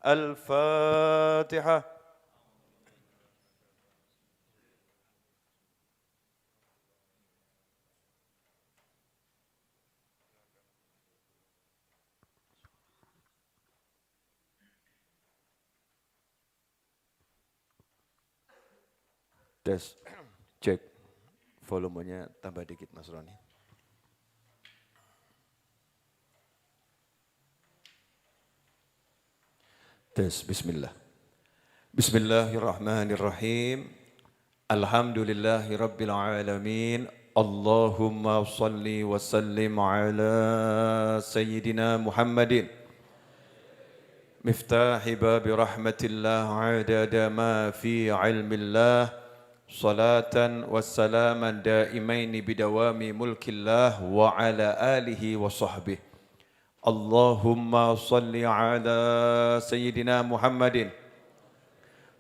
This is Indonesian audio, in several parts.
الفاتحة. Tes, cek volumenya tambah dikit Mas Roni. Tes, bismillah. Bismillahirrahmanirrahim. Alhamdulillahi rabbil alamin. Allahumma salli wa sallim ala Sayyidina Muhammadin. Miftahi babi rahmatillah adada ma fi ilmillah. Salatan wassalaman daimaini bidawami mulkillah wa ala alihi wa sahbihi. Allahumma salli ala Sayyidina Muhammadin.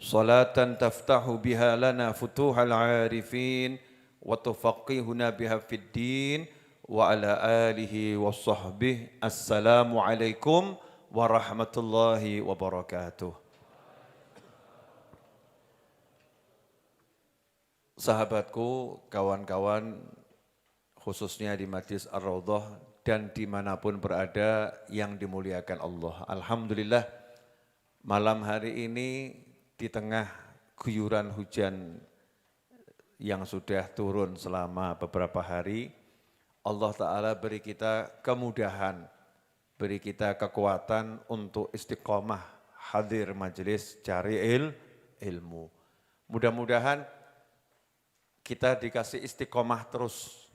Salatan taftahu biha lana futuhal arifin wa tufaqihuna biha fid din wa ala alihi wa sahbihi. Assalamu alaikum warahmatullahi wabarakatuh. Sahabatku, kawan-kawan, khususnya di Majlis Ar-Raudhah dan dimanapun berada yang dimuliakan Allah. Alhamdulillah, malam hari ini di tengah guyuran hujan yang sudah turun selama beberapa hari, Allah Ta'ala beri kita kemudahan, beri kita kekuatan untuk istiqomah hadir majelis cari ilmu. Mudah-mudahan kita dikasih istiqomah terus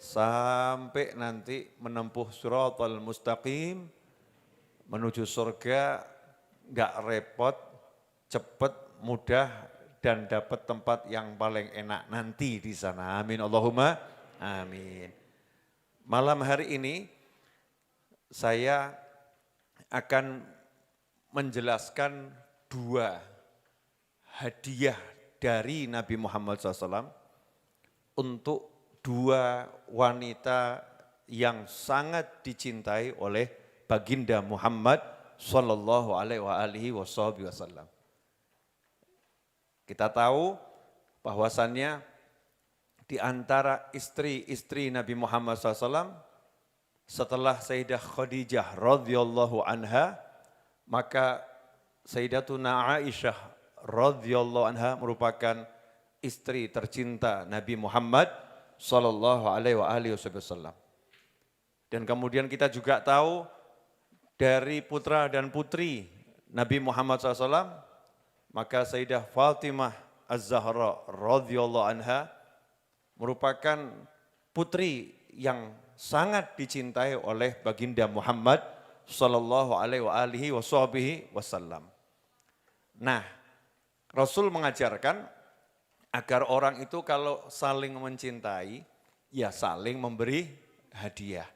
sampai nanti menempuh siratal mustaqim menuju surga, enggak repot, cepat, mudah dan dapat tempat yang paling enak nanti di sana. Amin Allahumma amin. Malam hari ini saya akan menjelaskan dua hadiah dari Nabi Muhammad SAW untuk dua wanita yang sangat dicintai oleh baginda Muhammad Sallallahu Alaihi Wasallam. Kita tahu bahwasannya di antara istri-istri Nabi Muhammad SAW setelah Sayyidah Khadijah radhiyallahu anha, maka Sayyidatuna Aisyah radhiyallahu anha merupakan istri tercinta Nabi Muhammad sallallahu alaihi wasallam. Dan kemudian kita juga tahu dari putra dan putri Nabi Muhammad SAW, maka Sayyidah Fatimah Az-Zahra radhiyallahu anha merupakan putri yang sangat dicintai oleh baginda Muhammad sallallahu alaihi wasallam. Nah, Rasul mengajarkan agar orang itu kalau saling mencintai, ya saling memberi hadiah.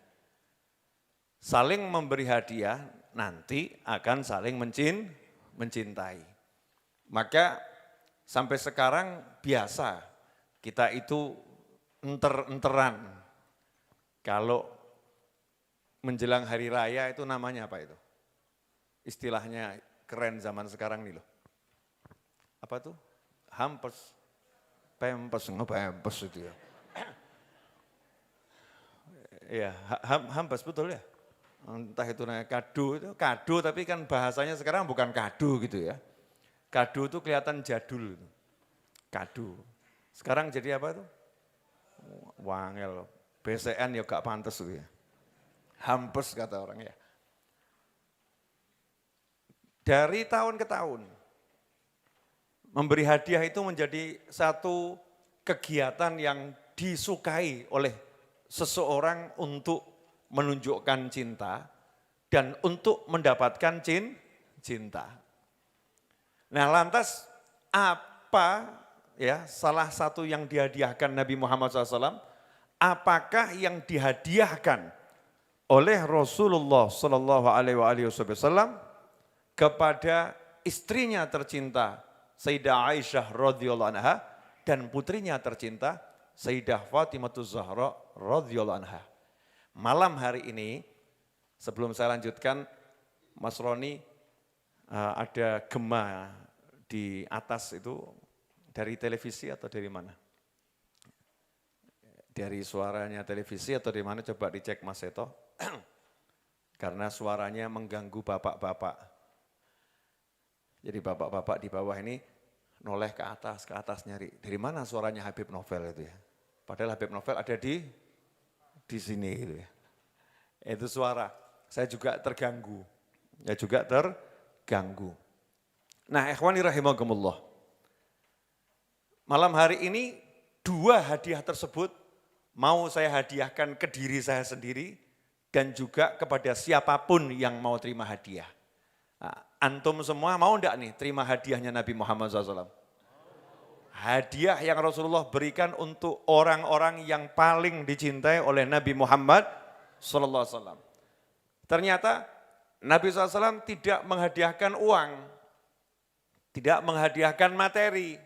Saling memberi hadiah nanti akan saling mencintai. Maka sampai sekarang biasa kita itu enter-enteran. Kalau menjelang hari raya itu namanya apa itu? Istilahnya keren zaman sekarang nih loh. Apa tuh? Hampers, pempes itu ya. Iya, hampers betul ya. Entah itu namanya kado tapi kan bahasanya sekarang bukan kado gitu ya. Kado itu kelihatan jadul. Kado. Sekarang jadi apa tuh? Wangel, BCN ya gak pantas tuh ya. Hampers kata orang ya. Dari tahun ke tahun, memberi hadiah itu menjadi satu kegiatan yang disukai oleh seseorang untuk menunjukkan cinta dan untuk mendapatkan cinta. Nah, lantas apa ya salah satu yang dihadiahkan Nabi Muhammad SAW? Apakah yang dihadiahkan oleh Rasulullah SAW kepada istrinya tercinta Sayyidah Aisyah radhiyallahu anha dan putrinya tercinta Sayyidah Fatimah Az-Zahra radhiyallahu anha. Malam hari ini sebelum saya lanjutkan, Mas Roni ada gema di atas itu dari televisi atau dari mana? Dari suaranya televisi atau dari mana, coba dicek Mas Seto. Karena suaranya mengganggu bapak-bapak. Jadi bapak-bapak di bawah ini noleh ke atas nyari. Dari mana suaranya Habib Novel itu ya? Padahal Habib Novel ada di sini gitu ya. Itu suara. Saya juga terganggu. Ya juga terganggu. Nah, ikhwani rahimakumullah. Malam hari ini 2 hadiah tersebut mau saya hadiahkan ke diri saya sendiri dan juga kepada siapapun yang mau terima hadiah. Nah, antum semua mau enggak nih terima hadiahnya Nabi Muhammad SAW? Hadiah yang Rasulullah berikan untuk orang-orang yang paling dicintai oleh Nabi Muhammad SAW. Ternyata Nabi SAW tidak menghadiahkan uang, tidak menghadiahkan materi.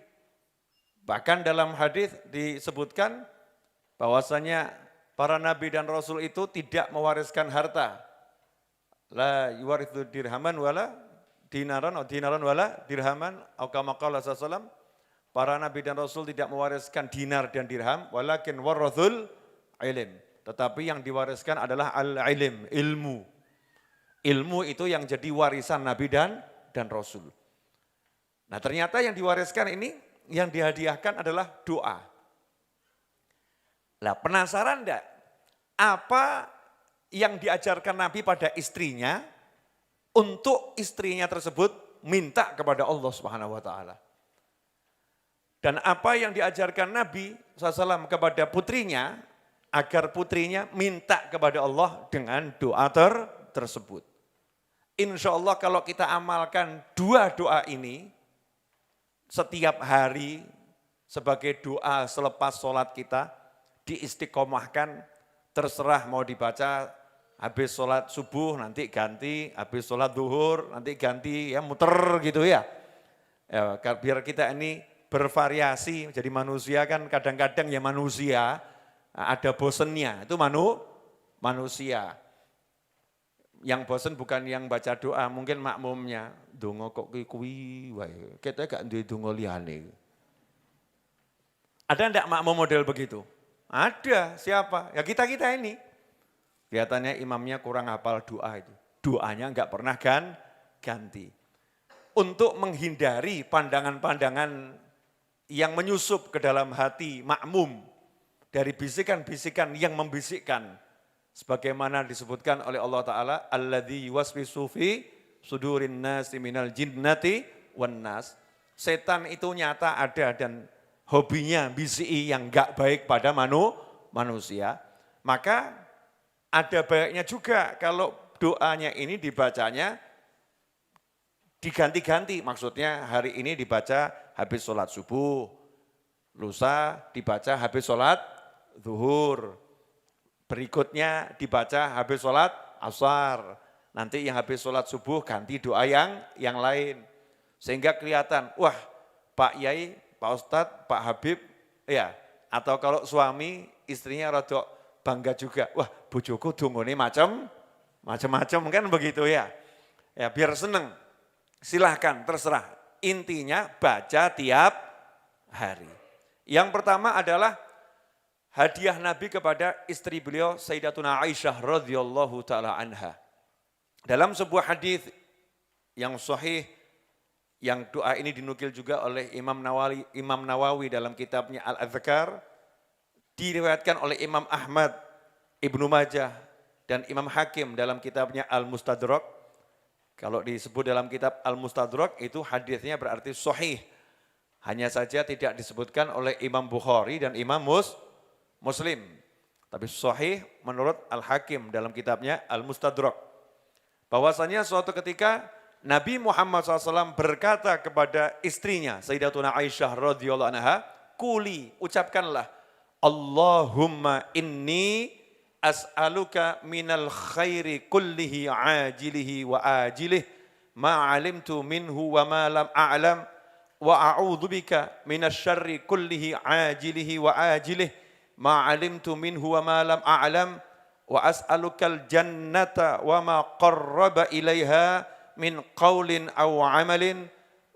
Bahkan dalam hadis disebutkan bahwasanya para nabi dan rasul itu tidak mewariskan harta. La yuwarithu dirhaman wala dinaran wala dirhaman atau kama qala sallallahu. Para nabi dan rasul tidak mewariskan dinar dan dirham, walakin warathul ilm. Tetapi yang diwariskan adalah al-ilm, ilmu. Ilmu itu yang jadi warisan nabi dan rasul. Nah, ternyata yang diwariskan ini, yang dihadiahkan adalah doa. Lah, penasaran enggak? Apa yang diajarkan Nabi pada istrinya untuk istrinya tersebut minta kepada Allah Subhanahu wa taala? Dan apa yang diajarkan Nabi SAW kepada putrinya agar putrinya minta kepada Allah dengan doa tersebut. Insya Allah kalau kita amalkan 2 doa ini setiap hari sebagai doa selepas sholat kita, diistiqomahkan, terserah mau dibaca habis sholat subuh nanti ganti, habis sholat zuhur nanti ganti, ya muter gitu ya. Ya biar kita ini bervariasi, jadi manusia kan kadang-kadang ya manusia ada bosennya, itu manusia. Yang bosen bukan yang baca doa, mungkin makmumnya, donga kok kuwi wae, kita gak duwe donga liyane. Ada enggak makmum model begitu? Ada, siapa? Ya kita-kita ini. Kelihatannya imamnya kurang hafal doa itu. Doanya enggak pernah ganti. Untuk menghindari pandangan-pandangan yang menyusup ke dalam hati makmum dari bisikan-bisikan yang membisikkan. Sebagaimana disebutkan oleh Allah Ta'ala, alladzi yuwaswisu fi sudurin nasi minal jinnati wan nas. Setan itu nyata ada dan hobinya bisiki yang enggak baik pada manusia. Maka ada baiknya juga kalau doanya ini dibacanya diganti-ganti. Maksudnya hari ini dibaca habis sholat subuh, lusa dibaca habis sholat zuhur, berikutnya dibaca habis sholat asar, nanti yang habis sholat subuh ganti doa yang lain. Sehingga kelihatan, wah Pak Yai, Pak Ustadz, Pak Habib, ya, atau kalau suami istrinya rada bangga juga, wah bojoku dongone macam-macam kan begitu ya. Ya biar seneng, silahkan terserah. Intinya baca tiap hari. Yang pertama adalah hadiah Nabi kepada istri beliau Sayyidatuna Aisyah radhiyallahu taala anha. Dalam sebuah hadis yang sahih, yang doa ini dinukil juga oleh Imam Nawawi dalam kitabnya Al-Adhkar, diriwayatkan oleh Imam Ahmad, Ibnu Majah, dan Imam Hakim dalam kitabnya Al-Mustadrak. Kalau disebut dalam kitab Al-Mustadrak itu hadisnya berarti sahih. Hanya saja tidak disebutkan oleh Imam Bukhari dan Imam Muslim. Tapi sahih menurut Al-Hakim dalam kitabnya Al-Mustadrak. Bahwasanya suatu ketika Nabi Muhammad SAW berkata kepada istrinya Sayyidatuna Aisyah radhiyallahu anha, "Quli, ucapkanlah, Allahumma inni as'aluka minal khairi kullihi ajilihi wa ajilih ma alimtu minhu wa ma lam a'lam wa a'udzubika minasy syarri kullihi ajilihi wa ajilih ma alimtu minhu wa ma lam a'lam wa as'alukal jannata wa ma qarraba ilaiha min qaulin aw amalin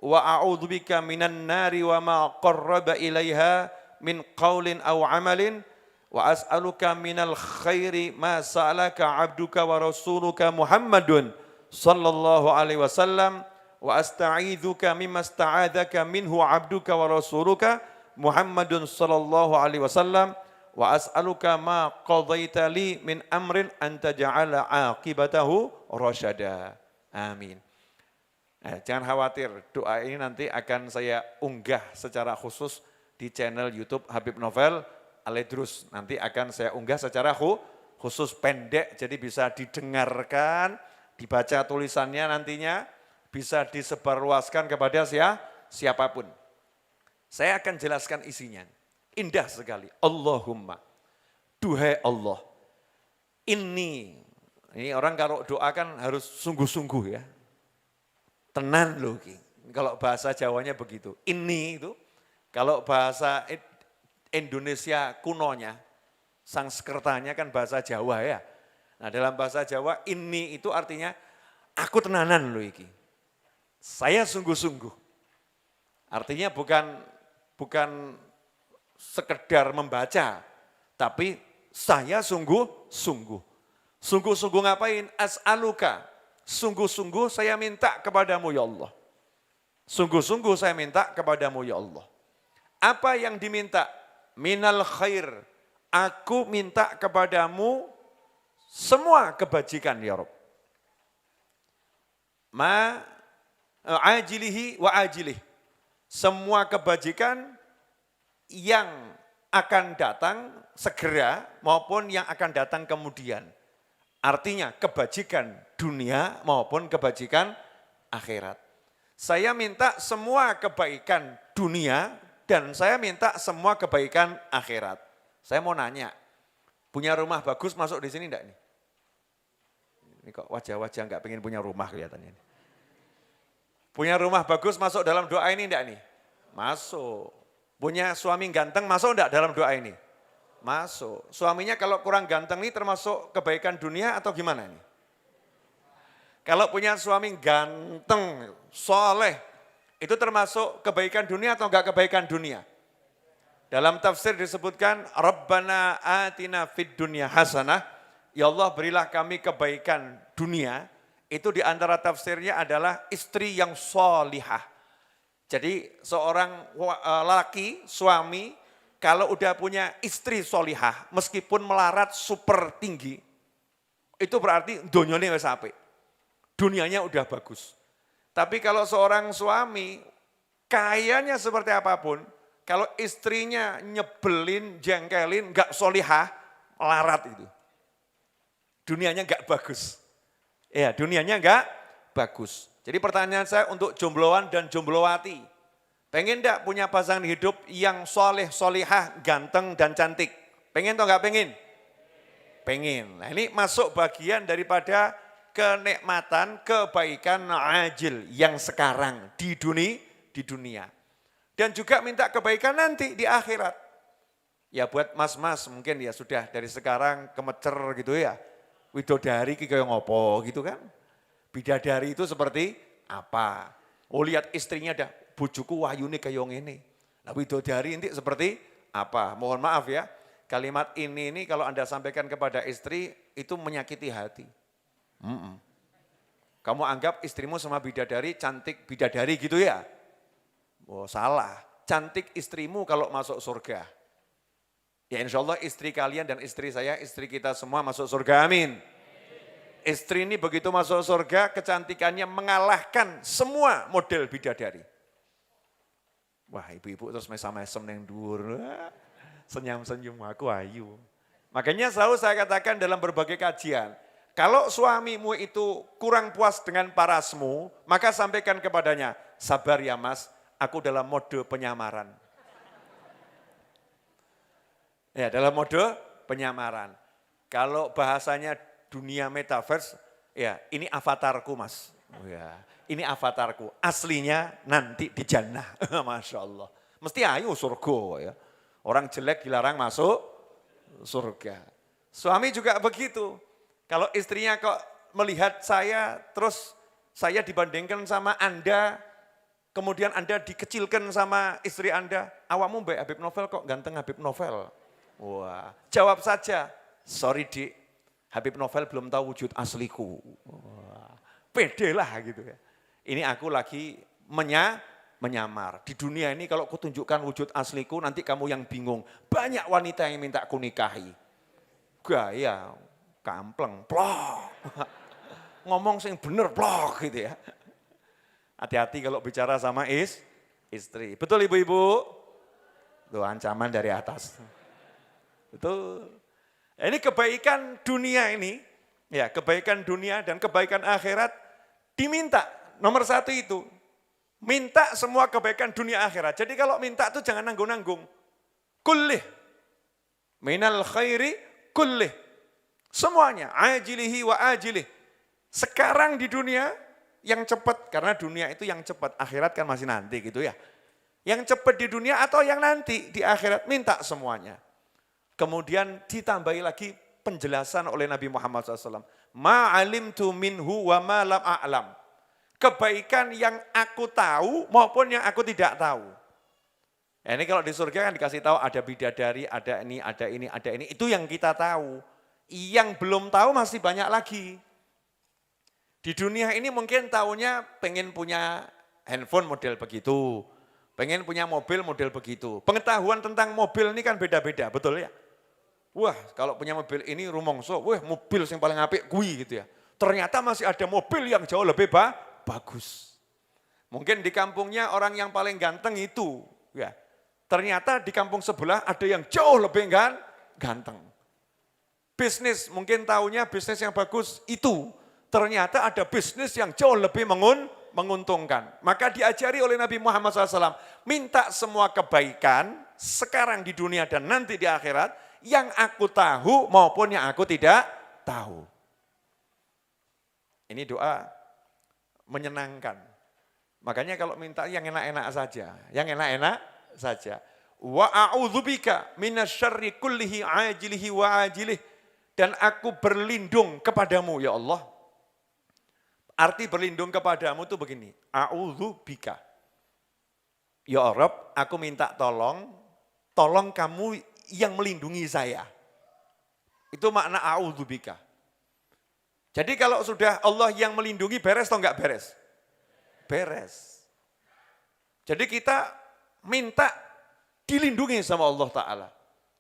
wa a'udzubika minan nari wa ma qarraba ilaiha min qaulin aw amalin wa as'aluka minal khairi ma sa'alaka 'abduka wa rasuluka Muhammadun sallallahu alaihi wasallam wa asta'idzuka mimma sta'adzaka minhu 'abduka wa rasuluka Muhammadun sallallahu alaihi wasallam wa as'aluka ma qadaita li min amrin an taj'ala 'aqibatahu rasyada. Amin. Jangan khawatir, doa ini nanti akan saya unggah secara khusus di channel YouTube Habib Novel Al-Idrus. Nanti akan saya unggah secara khusus pendek, jadi bisa didengarkan, dibaca tulisannya nantinya, bisa disebarluaskan kepada siapapun. Saya akan jelaskan isinya. Indah sekali. Allahumma, duhai Allah, ini orang kalau doa kan harus sungguh-sungguh ya. Tenan loh, kalau bahasa Jawanya begitu. Ini itu, kalau bahasa Indonesia kunonya, Sanskertanya kan bahasa Jawa ya. Nah dalam bahasa Jawa ini itu artinya aku tenanan loh iki. Saya sungguh-sungguh. Artinya bukan sekedar membaca, tapi saya sungguh-sungguh. Sungguh-sungguh ngapain? As'aluka. Sungguh-sungguh saya minta kepadamu ya Allah. Sungguh-sungguh saya minta kepadamu ya Allah. Apa yang diminta? Minal khair. Aku minta kepadamu semua kebajikan ya Rabb. Ma ajilihi wa ajilih. Semua kebajikan yang akan datang segera maupun yang akan datang kemudian. Artinya kebajikan dunia maupun kebajikan akhirat. Saya minta semua kebaikan dunia dan saya minta semua kebaikan akhirat. Saya mau nanya, punya rumah bagus masuk di sini enggak nih? Ini kok wajah-wajah enggak pengen punya rumah kelihatannya. Punya rumah bagus masuk dalam doa ini enggak nih? Masuk. Punya suami ganteng masuk enggak dalam doa ini? Masuk. Suaminya kalau kurang ganteng ini termasuk kebaikan dunia atau gimana nih? Kalau punya suami ganteng, soleh, itu termasuk kebaikan dunia atau enggak kebaikan dunia? Dalam tafsir disebutkan, Rabbana atina fid dunya hasanah, ya Allah berilah kami kebaikan dunia, itu diantara tafsirnya adalah istri yang solihah. Jadi seorang laki, suami, kalau udah punya istri solihah, meskipun melarat super tinggi, itu berarti donyone wis apik. Dunianya udah bagus. Tapi kalau seorang suami, kayanya seperti apapun, kalau istrinya nyebelin, jengkelin, enggak solihah, melarat itu. Dunianya enggak bagus. Ya, dunianya enggak bagus. Jadi pertanyaan saya untuk jombloan dan jomblowati, pengen enggak punya pasangan hidup yang soleh, solihah, ganteng dan cantik? Pengen atau enggak pengen? Pengen. Nah ini masuk bagian daripada kenikmatan, kebaikan ajil yang sekarang di dunia. Dan juga minta kebaikan nanti di akhirat. Ya buat mas-mas mungkin ya sudah dari sekarang kemecer gitu ya. Widodari kayak ngopo gitu kan. Bidadari itu seperti apa? Oh lihat istrinya dah. Bojoku wayune kaya ngene. Nah widodari ini seperti apa? Mohon maaf ya, kalimat ini kalau Anda sampaikan kepada istri itu menyakiti hati. Kamu anggap istrimu sama bidadari, cantik bidadari gitu ya? Oh salah, cantik istrimu kalau masuk surga. Ya insya Allah istri kalian dan istri saya, istri kita semua masuk surga, amin. Istri ini begitu masuk surga, kecantikannya mengalahkan semua model bidadari. Wah ibu-ibu terus mesam-mesem yang dhuwur, senyum-senyum aku ayu. Makanya selalu saya katakan dalam berbagai kajian, kalau suamimu itu kurang puas dengan parasmu, maka sampaikan kepadanya, sabar ya mas, aku dalam mode penyamaran. Ya dalam mode penyamaran. Kalau bahasanya dunia metaverse, ya ini avatarku mas. Oh ya, ini avatarku, aslinya nanti di jannah, Masya Allah. Mesti ayo surga ya, orang jelek dilarang masuk surga. Suami juga begitu. Kalau istrinya kok melihat saya, terus saya dibandingkan sama Anda, kemudian Anda dikecilkan sama istri Anda, awakmu Mbak Habib Novel kok ganteng Habib Novel. Wah, jawab saja, sorry Dik, Habib Novel belum tahu wujud asliku. Wah, pede lah gitu ya. Ini aku lagi menyamar. Di dunia ini kalau kutunjukkan wujud asliku, nanti kamu yang bingung. Banyak wanita yang minta ku nikahi. Gaya, kampleng, plok. Ngomong sing bener, plok gitu ya. Hati-hati kalau bicara sama istri. Betul ibu-ibu? Itu ancaman dari atas. Betul. Ini kebaikan dunia ini, ya kebaikan dunia dan kebaikan akhirat diminta. Nomor satu itu, minta semua kebaikan dunia akhirat. Jadi kalau minta itu jangan nanggung-nanggung. Kullih, minal khairi kullih. Semuanya, ajilihi wa ajilih. Sekarang di dunia yang cepat, karena dunia itu yang cepat, akhirat kan masih nanti gitu ya. Yang cepat di dunia atau yang nanti di akhirat, minta semuanya. Kemudian ditambahi lagi penjelasan oleh Nabi Muhammad SAW. Ma'alimtu minhu wa ma lam a'lam. Kebaikan yang aku tahu maupun yang aku tidak tahu. Ya, ini kalau di surga kan dikasih tahu ada bidadari, ada ini, ada ini, ada ini. Itu yang kita tahu. Yang belum tahu masih banyak lagi. Di dunia ini mungkin tahunya pengen punya handphone model begitu. Pengen punya mobil model begitu. Pengetahuan tentang mobil ini kan beda-beda, betul ya? Wah, kalau punya mobil ini rumongso, wah mobil yang paling apik kui gitu ya. Ternyata masih ada mobil yang jauh lebih bagus. Mungkin di kampungnya orang yang paling ganteng itu, ya. Ternyata di kampung sebelah ada yang jauh lebih ganteng. Bisnis, mungkin tahunya bisnis yang bagus itu. Ternyata ada bisnis yang jauh lebih menguntungkan. Maka diajari oleh Nabi Muhammad SAW, minta semua kebaikan sekarang di dunia dan nanti di akhirat, yang aku tahu maupun yang aku tidak tahu. Ini doa menyenangkan. Makanya kalau minta yang enak-enak saja, yang enak-enak saja. Wa a'udzubika minasyarri kullihi ajilihi wa ajilih. Dan aku berlindung kepadamu ya Allah. Arti berlindung kepadamu itu begini, a'udzubika. Ya Rabb, aku minta tolong kamu yang melindungi saya. Itu makna a'udzubika. Jadi kalau sudah Allah yang melindungi, beres atau enggak beres? Beres. Jadi kita minta dilindungi sama Allah Ta'ala.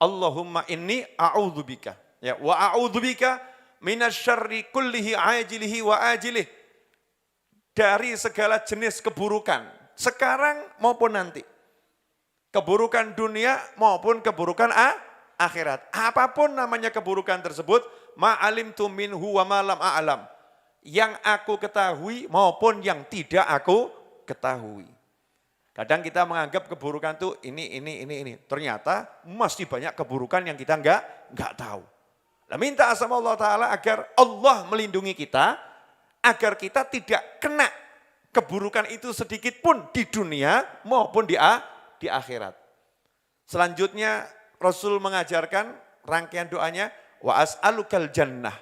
Allahumma inni a'udzubika. Ya, wa a'udzubika minasyarri kullihi ajilihi wa ajilih. Dari segala jenis keburukan, sekarang maupun nanti. Keburukan dunia maupun keburukan akhirat. Apapun namanya keburukan tersebut, ma'alimtu minhu wa ma lam a'lam. Yang aku ketahui maupun yang tidak aku ketahui. Kadang kita menganggap keburukan itu ini. Ternyata masih banyak keburukan yang kita enggak tahu. Nah, minta sama Allah Ta'ala agar Allah melindungi kita, agar kita tidak kena keburukan itu sedikit pun di dunia maupun di akhirat. Selanjutnya Rasul mengajarkan rangkaian doanya, wa as'alukal jannah.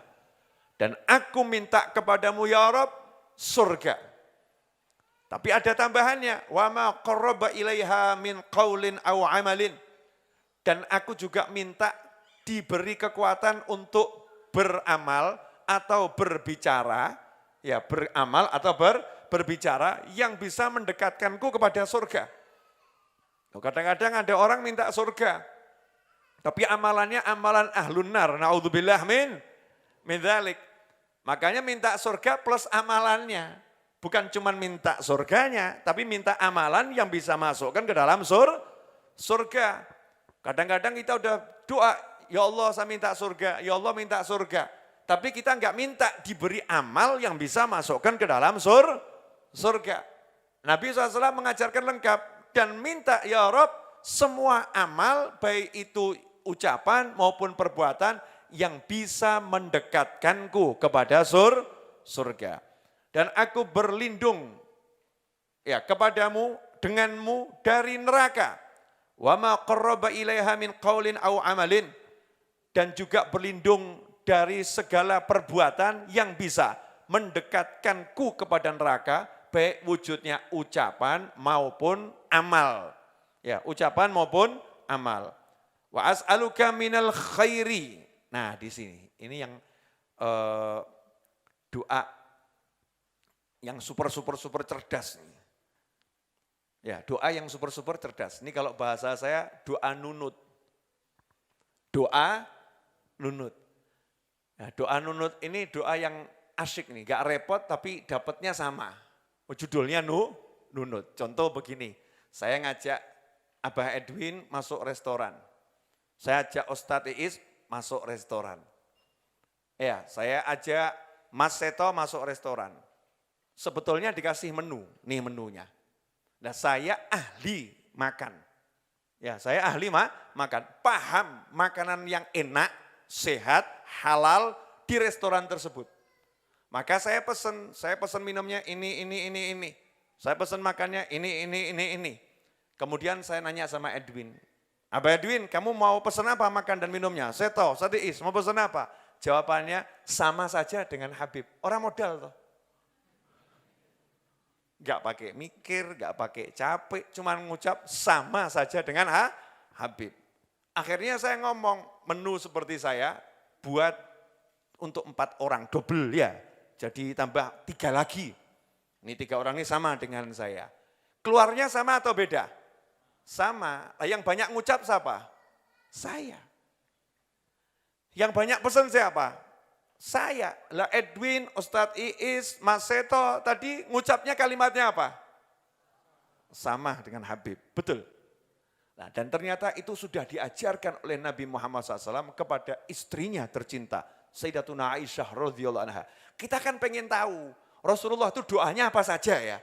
Dan aku minta kepadamu ya Rabb surga. Tapi ada tambahannya, wa ma qarraba ilaiha min qaulin aw amalin. Dan aku juga minta diberi kekuatan untuk beramal atau berbicara, ya beramal atau berbicara yang bisa mendekatkanku kepada surga. Kadang-kadang ada orang minta surga, tapi amalannya amalan ahlun nar, naudzubillah min dzalik. Makanya minta surga plus amalannya. Bukan cuma minta surganya, tapi minta amalan yang bisa masukkan ke dalam surga. Kadang-kadang kita udah doa, ya Allah saya minta surga, ya Allah minta surga. Tapi kita enggak minta diberi amal yang bisa masukkan ke dalam surga. Nabi SAW mengajarkan lengkap dan minta ya Rabb semua amal baik itu ucapan maupun perbuatan yang bisa mendekatkanku kepada surga. Dan aku berlindung ya kepadamu denganmu dari neraka. Wa ma qarraba ilaiha min qaulin aw amalin. dan juga berlindung dari segala perbuatan yang bisa mendekatkanku kepada neraka, baik wujudnya ucapan maupun amal. Ya, ucapan maupun amal. Wa as'aluka minal khairi. Nah, di sini ini yang doa yang super cerdas nih. Ya, doa yang super cerdas. Ini kalau bahasa saya doa nunut. Doa nunut. Nah, doa nunut ini doa yang asyik nih, gak repot tapi dapatnya sama. Judulnya nunut. Contoh begini, saya ngajak Abah Edwin masuk restoran. Saya ajak Ustadz Iis masuk restoran. Ya, saya ajak Mas Seto masuk restoran. Sebetulnya dikasih menu, nih menunya. Nah, saya ahli makan. Ya, saya ahli makan. Paham makanan yang enak, sehat, halal di restoran tersebut. Maka saya pesen minumnya ini. Saya pesen makannya ini. Kemudian saya nanya sama Edwin, Abah Edwin, kamu mau pesen apa makan dan minumnya? Seto, Sadiis, mau pesen apa? Jawabannya sama saja dengan Habib. Orang modal toh. Gak pakai mikir, gak pakai capek, cuma ngucap sama saja dengan Habib. Akhirnya saya ngomong, menu seperti saya buat untuk 4 orang, double ya. Jadi tambah 3 lagi. Ini 3 orang ini sama dengan saya. Keluarnya sama atau beda? Sama. Yang banyak ngucap siapa? Saya. Yang banyak pesan siapa? Saya. Lah Edwin, Ustadz Iis, Mas Seto tadi ngucapnya kalimatnya apa? Sama dengan Habib. Betul. Nah, dan ternyata itu sudah diajarkan oleh Nabi Muhammad SAW kepada istrinya tercinta, Sayyidatuna Aisyah radhiyallahu anha. Kita kan pengen tahu, Rasulullah itu doanya apa saja ya.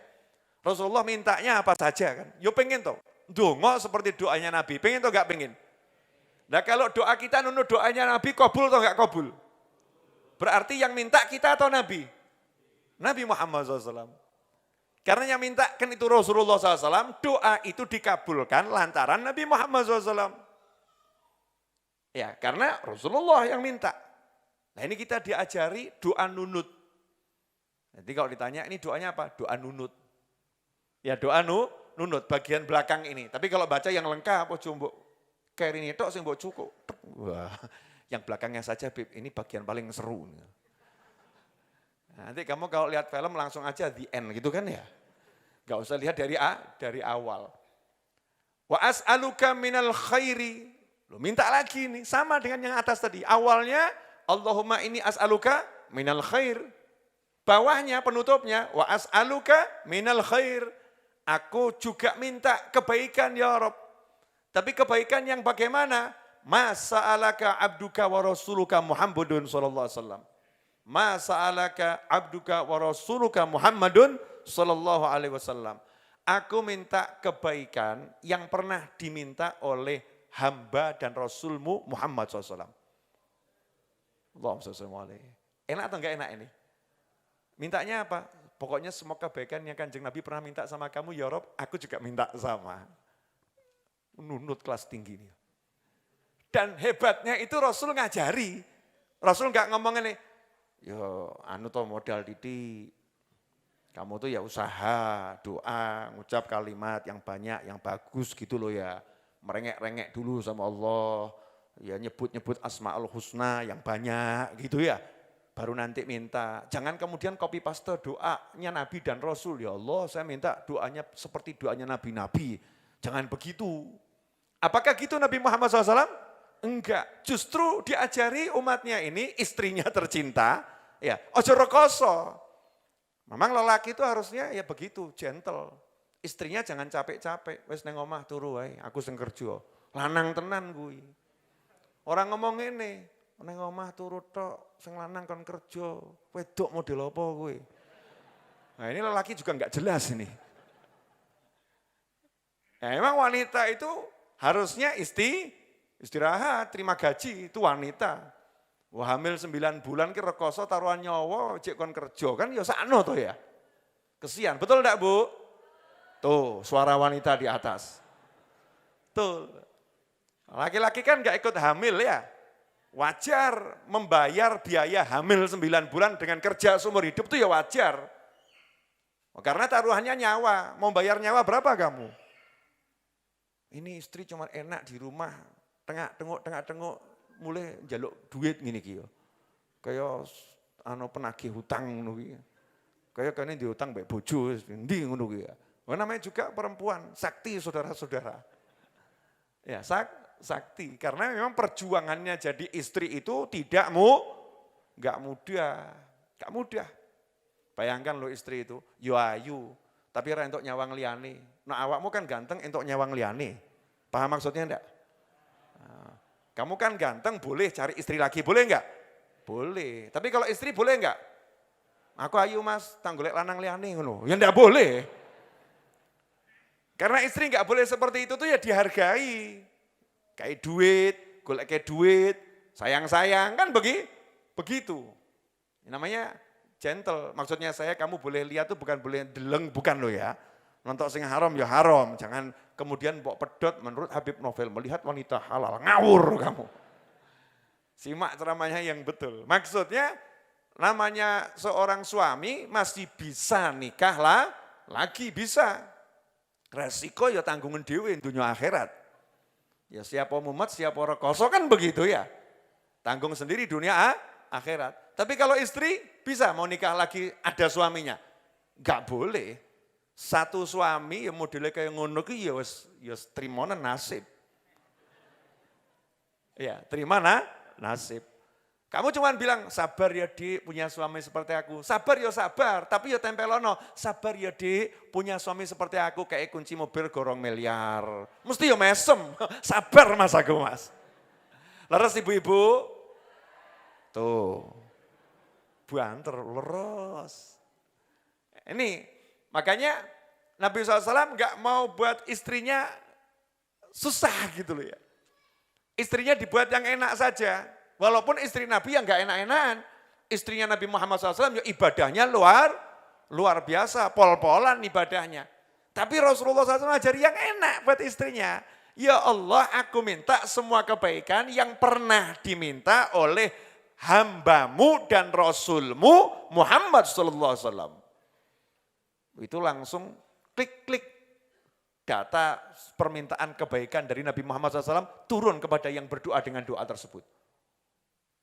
Rasulullah mintanya apa saja kan. Yo pengen toh, dongo seperti doanya Nabi, pengen toh gak pengen? Nah kalau doa kita nunut doanya Nabi, kabul toh gak kabul? Berarti yang minta kita atau Nabi? Nabi Muhammad SAW. Karena yang minta kan itu Rasulullah SAW, doa itu dikabulkan lantaran Nabi Muhammad SAW. Ya karena Rasulullah yang minta. Nah ini kita diajari doa nunut. Nanti kalau ditanya ini doanya apa? Doa nunut. Ya doa nunut bagian belakang ini. Tapi kalau baca yang lengkap, coba kayak ini tok sing mbok cukup. Wah, yang belakangnya saja Bib, ini bagian paling seru. Nanti kamu kalau lihat film langsung aja the end gitu kan ya. Gak usah lihat dari awal. Wa as'aluka minal khairi. Lu minta lagi nih, sama dengan yang atas tadi. Awalnya Allahumma ini as'aluka minal khair. Bawahnya penutupnya wa as'aluka minal khair. Aku juga minta kebaikan ya Rabb. Tapi kebaikan yang bagaimana? Ma sa'alaka abduka wa rasuluka Muhammadun sallallahu alaihi wasallam. Ma sa'alaka abduka wa rasuluka Muhammadun sallallahu alaihi wasallam. Aku minta kebaikan yang pernah diminta oleh hamba dan Rasulmu Muhammad SAW. Allahumma shalli alaihi. Enak atau enggak enak ini? Mintanya apa? Pokoknya semua kebaikan yang Kanjeng Nabi pernah minta sama kamu, ya Rob, aku juga minta sama. Nunut kelas tinggi ini. Dan hebatnya itu Rasul ngajari. Rasul enggak ngomong ini, yo anu toh modal didik. Kamu tuh ya usaha, doa, ngucap kalimat yang banyak, yang bagus gitu loh ya. Merengek-rengek dulu sama Allah. Ya nyebut-nyebut asma'ul husna yang banyak gitu ya. Baru nanti minta. Jangan kemudian copy paste doanya Nabi dan Rasul. Ya Allah saya minta doanya seperti doanya Nabi-Nabi. Jangan begitu. Apakah gitu Nabi Muhammad SAW? Enggak. Justru diajari umatnya ini, istrinya tercinta. Ya, ojo rekoso. Memang lelaki itu harusnya ya begitu, gentle. Istrinya jangan capek-capek. Wes neng omah turu wae, aku sing kerja. Lanang tenan kuwi. Orang ngomong ini, neng omah turu tok, sing lanang kon kerja. Wedok model apa kuwi? Nah ini lelaki juga enggak jelas ini. Ya, emang wanita itu harusnya istirahat, terima gaji, itu wanita. Wah hamil 9 bulan ki rekoso taruhan nyawa, cek kon kerja kan ya sakno to ya. Kesian, betul enggak Bu? Tuh suara wanita di atas. Tuh, laki-laki kan enggak ikut hamil ya. Wajar membayar biaya hamil 9 bulan dengan kerja seumur hidup itu ya wajar. Karena taruhannya nyawa, mau bayar nyawa berapa kamu? Ini istri cuma enak di rumah, tengah-tengok mulai jaluk duit gini kiyo. Kayak penagih hutang ngono ki. Kayak kene diutang mbek bojo ndi ngono ki ya. Namanya juga perempuan, sakti saudara-saudara. Ya, sakti karena memang perjuangannya jadi istri itu enggak mudah. Bayangkan lo istri itu, yo ayu, tapi ora entuk nyawang liyane. Nah awakmu kan ganteng entuk nyawang liyane. Paham maksudnya enggak? Nah, kamu kan ganteng boleh cari istri lagi, boleh enggak? Boleh. Tapi kalau istri boleh enggak? Aku ayu Mas, tanggolek lanang liyane ngono. Ya enggak boleh. Karena istri enggak boleh seperti itu tuh ya dihargai. Kayak duit, golek kayak duit, sayang-sayang kan begitu. Namanya gentle. Maksudnya kamu boleh lihat tuh bukan boleh deleng, bukan lo ya. Nonton sing haram ya haram. Jangan kemudian mbok pedot menurut Habib Novel melihat wanita halal. Ngawur kamu. Simak ceramahnya yang betul. Maksudnya namanya seorang suami masih bisa nikah lagi bisa. Resiko ya tanggungan dewe dunia akhirat. Ya siapa mumet, siapa rekoso kan begitu ya. Tanggung sendiri dunia akhirat. Tapi kalau istri bisa mau nikah lagi ada suaminya. Enggak boleh. Satu suami yang modelnya kayak ngono ki ya wis trimone nasib. Ya, terima nasib. Kamu cuma bilang, sabar ya Dik, punya suami seperti aku. Sabar ya sabar, tapi ya tempelono. Sabar ya Dik, punya suami seperti aku, kayak kunci mobil gorong miliar. Mesti ya mesem, sabar Mas aku Mas. Leres ibu-ibu? Tuh, banter, leres. Ini, makanya Nabi SAW enggak mau buat istrinya susah gitu loh ya. Istrinya dibuat yang enak saja. Walaupun istri Nabi yang enggak enak-enakan, istrinya Nabi Muhammad SAW ya ibadahnya luar biasa, pol-polan ibadahnya. Tapi Rasulullah SAW ngajari yang enak buat istrinya. Ya Allah, aku minta semua kebaikan yang pernah diminta oleh hambamu dan Rasulmu Muhammad SAW. Itu langsung klik-klik data permintaan kebaikan dari Nabi Muhammad SAW turun kepada yang berdoa dengan doa tersebut.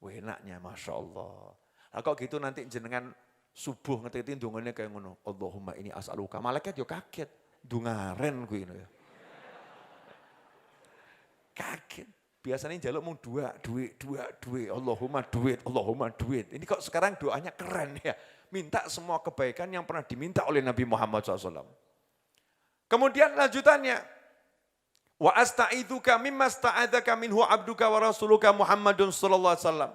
Enaknya Masya Allah. Nah, kok gitu nanti jenengan subuh ngetik dungannya kayak ngono. Allahumma ini as'aluka. Malaikat yo kaget. Dungaren gue ini ya. Kaget. Biasanya jaluk mau duit. Allahumma duit. Ini kok sekarang doanya keren ya. Minta semua kebaikan yang pernah diminta oleh Nabi Muhammad SAW. Kemudian lanjutannya. Wa asta'idzuka mimma sta'adzaka minhu abduka wa rasuluka Muhammadun sallallahu alaihi wasallam.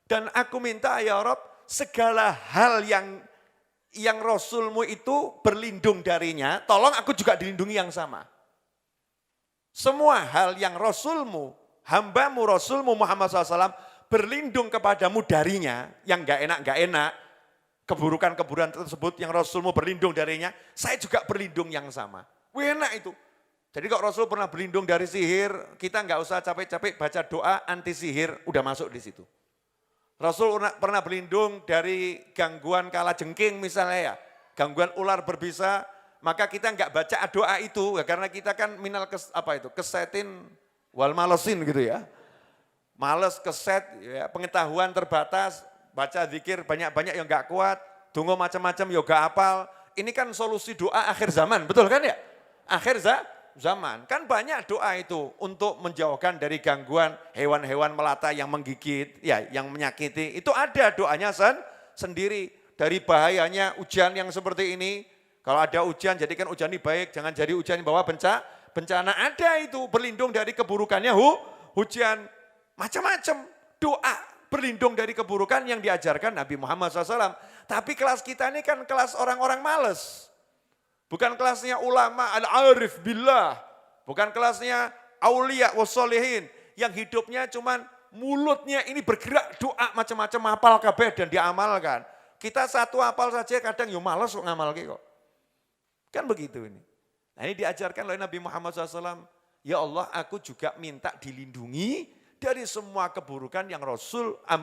Dan aku minta ya Rabb segala hal yang Rasulmu itu berlindung darinya, tolong aku juga dilindungi yang sama. Semua hal yang Rasulmu, hambamu Rasulmu Muhammad SAW berlindung kepadamu darinya, yang gak enak, keburukan-keburukan tersebut yang Rasulmu berlindung darinya, saya juga berlindung yang sama. Enak itu. Jadi kalau Rasul pernah berlindung dari sihir, kita nggak usah capek-capek baca doa anti sihir, udah masuk di situ. Rasul pernah berlindung dari gangguan kalajengking misalnya ya, gangguan ular berbisa, maka kita nggak baca doa itu, ya, karena kita kan minal kesetin wal malesin gitu ya. Males, keset, ya, pengetahuan terbatas, baca zikir banyak-banyak yang nggak kuat, dongo macam-macam ya nggak hafal. Ini kan solusi doa akhir zaman, betul kan ya? Akhir zaman. Kan banyak doa itu untuk menjauhkan dari gangguan hewan-hewan melata yang menggigit, ya, yang menyakiti. Itu ada doanya sendiri. Dari bahayanya ujian yang seperti ini, kalau ada ujian jadikan ujian ini baik, jangan jadi ujian yang bawa bencana. Ada itu berlindung dari keburukannya hujan. Macam-macam doa berlindung dari keburukan yang diajarkan Nabi Muhammad SAW. Tapi kelas kita ini kan kelas orang-orang males. Bukan kelasnya ulama al-arif billah. Bukan kelasnya aulia wassolihin. Yang hidupnya cuman mulutnya ini bergerak doa macam-macam hafal kabeh dan diamalkan. Kita satu hafal saja kadang males ngamal kok. Kan begitu ini. Nah ini diajarkan oleh Nabi Muhammad SAW. Ya Allah aku juga minta dilindungi dari semua keburukan yang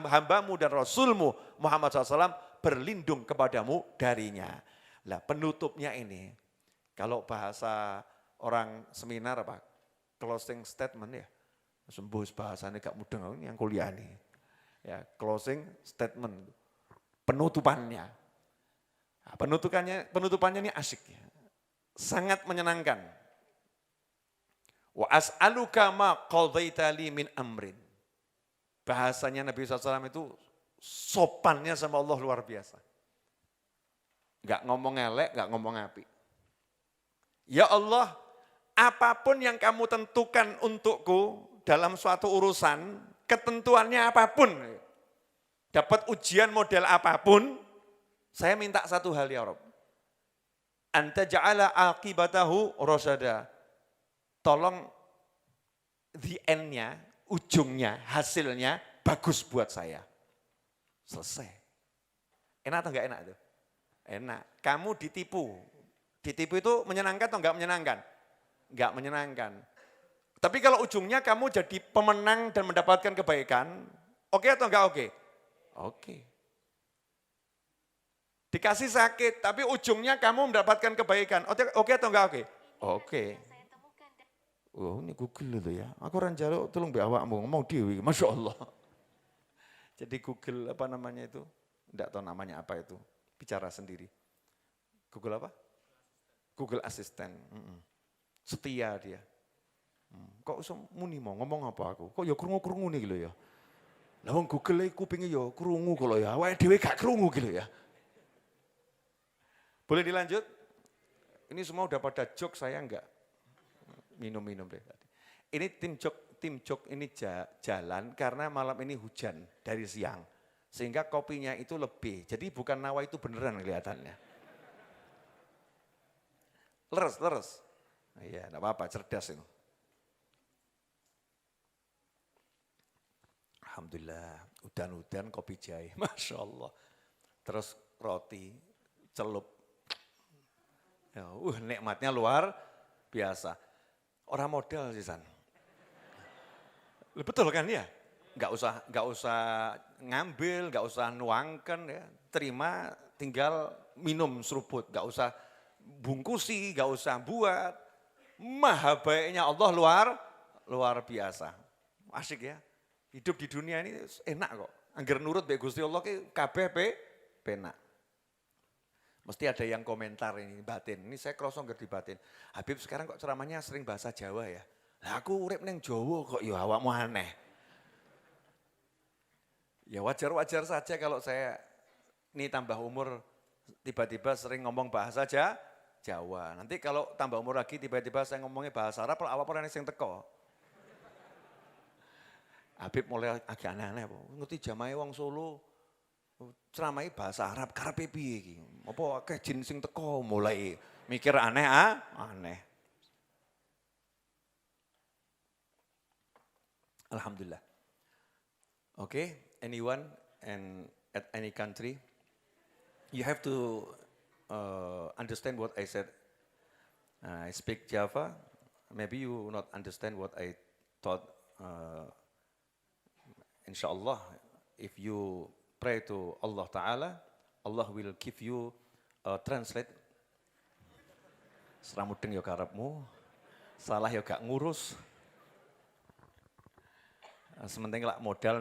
hambamu dan Rasulmu Muhammad SAW berlindung kepadamu darinya. Lah penutupnya ini, kalau bahasa orang seminar apa? Closing statement ya. Sembus bahasanya gak mudeng ini yang kuliah nih. Ya, closing statement. Penutupannya. Nah, penutupannya ini asik ya. Sangat menyenangkan. Wa as'aluka ma qadaita li min amrin. Bahasanya Nabi SAW itu sopannya sama Allah luar biasa. Enggak ngomong elek, enggak ngomong api. Ya Allah, apapun yang kamu tentukan untukku dalam suatu urusan, ketentuannya apapun, dapat ujian model apapun, saya minta satu hal ya Rabb. Anta ja'ala aqibatahu rasyada. Tolong the end-nya, ujungnya, hasilnya bagus buat saya. Selesai. Enak atau enggak enak itu? Enak. Kamu ditipu. Ditipu itu menyenangkan atau enggak menyenangkan? Enggak menyenangkan. Tapi kalau ujungnya kamu jadi pemenang dan mendapatkan kebaikan, oke atau enggak oke? Oke. Dikasih sakit, tapi ujungnya kamu mendapatkan kebaikan, oke atau enggak oke? Oke. Oh ini Google itu ya, aku orang jaluk tolong mbak awakmu ngomong dewi, Masya Allah. Jadi Google apa namanya itu, enggak tahu namanya apa itu, bicara sendiri. Google apa? Google Assistant, setia dia. Kok usah muni mau ngomong apa aku, kok ya krungu-krungu nih gitu ya. Lah wong Google iki kupinge ya krungu kalau ya, awake dhewe gak krungu gitu ya. Boleh dilanjut? Ini semua udah pada jok saya enggak? Minum-minum deh tadi. Ini tim jok ini jalan karena malam ini hujan dari siang. Sehingga kopinya itu lebih. Jadi bukan nawa itu beneran kelihatannya. Leres. Iya, enggak apa-apa, cerdas itu. Alhamdulillah, udan-udan kopi jahe, Masya Allah. Terus roti, celup. Ya, nikmatnya luar biasa. Orang modal sih San. Betul kan ya? Enggak usah ngambil, enggak usah nuangkan ya. Terima, tinggal minum seruput, enggak usah bungkusi, enggak usah buat. Maha baiknya Allah luar biasa. Asik ya. Hidup di dunia ini enak kok. Angger nurut baik Gusti Allah ki kabeh penak. Mesti ada yang komentar ini batin. Ini saya krosong di batin. Habib sekarang kok ceramahnya sering bahasa Jawa ya. Lah aku urip ning Jawa kok ya awakmu aneh. Ya wajar-wajar saja kalau saya ini tambah umur tiba-tiba sering ngomong bahasa Jawa. Nanti kalau tambah umur lagi tiba-tiba saya ngomongnya bahasa Arab, awak ora sing teko. Habib mulai agak aneh-aneh, ngerti jamahe wong Solo, ceramai bahasa Arab, karepe piye iki? Apa akeh jin sing teko mulai mikir aneh. Alhamdulillah. Okay, anyone and at any country, you have to understand what I said. I speak Java, maybe you not understand what I taught. Insyaallah, if you pray to Allah Ta'ala, Allah will give you translate. Seramudeng ya karepmu, salah ya gak ngurus. Sementing lah modal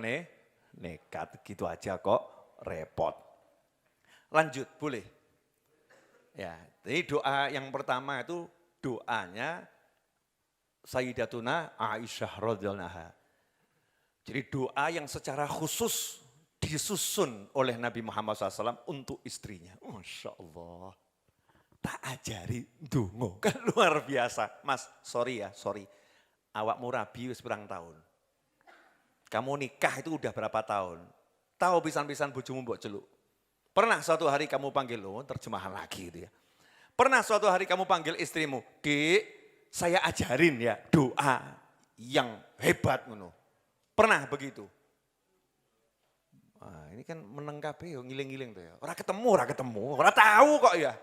nekat gitu aja kok repot. Lanjut, boleh? Ya, jadi doa yang pertama itu doanya Sayyidatuna Aisyah radhiyallahu anha. Jadi doa yang secara khusus disusun oleh Nabi Muhammad SAW untuk istrinya. Masya Allah. Tak ajari dungo. Kan luar biasa. Mas, sorry. Awakmu rabi wis pirang tahun. Kamu nikah itu udah berapa tahun? Tahu pisan-pisan bojomu mbok celuk. Pernah suatu hari kamu panggil, terjemahan lagi gitu ya. Pernah suatu hari kamu panggil istrimu, Dik, saya ajarin ya doa yang hebat ngono. Pernah begitu? Nah, ini kan meneng kabeh ngiling-ngiling tuh ya. Ora ketemu, ora tahu kok ya.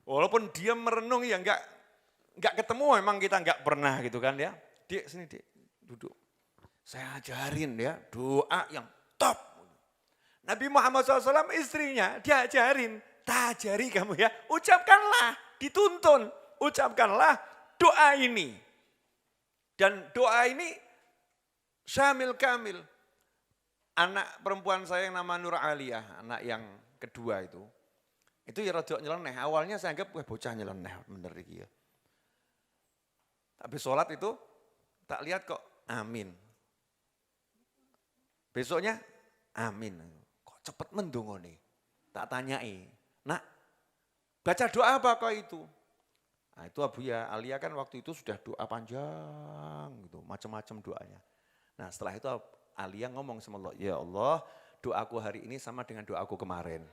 Walaupun dia merenung ya enggak ketemu, memang kita enggak pernah gitu kan ya. Dik, sini Dik, duduk. Saya ajarin ya doa yang top. Nabi Muhammad SAW istrinya diajarin, tajari kamu ya, ucapkanlah, dituntun, ucapkanlah doa ini. Dan doa ini syamil kamil. Anak perempuan saya yang nama Nur Aliyah, anak yang kedua itu ya rada nyeleneh. Awalnya saya anggap bocah nyeleneh bener iki ya. Habis sholat itu tak lihat kok amin. Besoknya amin. Kok cepet mendongo nih. Tak tanyai, nak baca doa apa kok itu? Nah itu Abu ya, Alia kan waktu itu sudah doa panjang gitu, macam-macam doanya. Nah setelah itu Alia ngomong sama Allah, ya Allah doaku hari ini sama dengan doaku kemarin.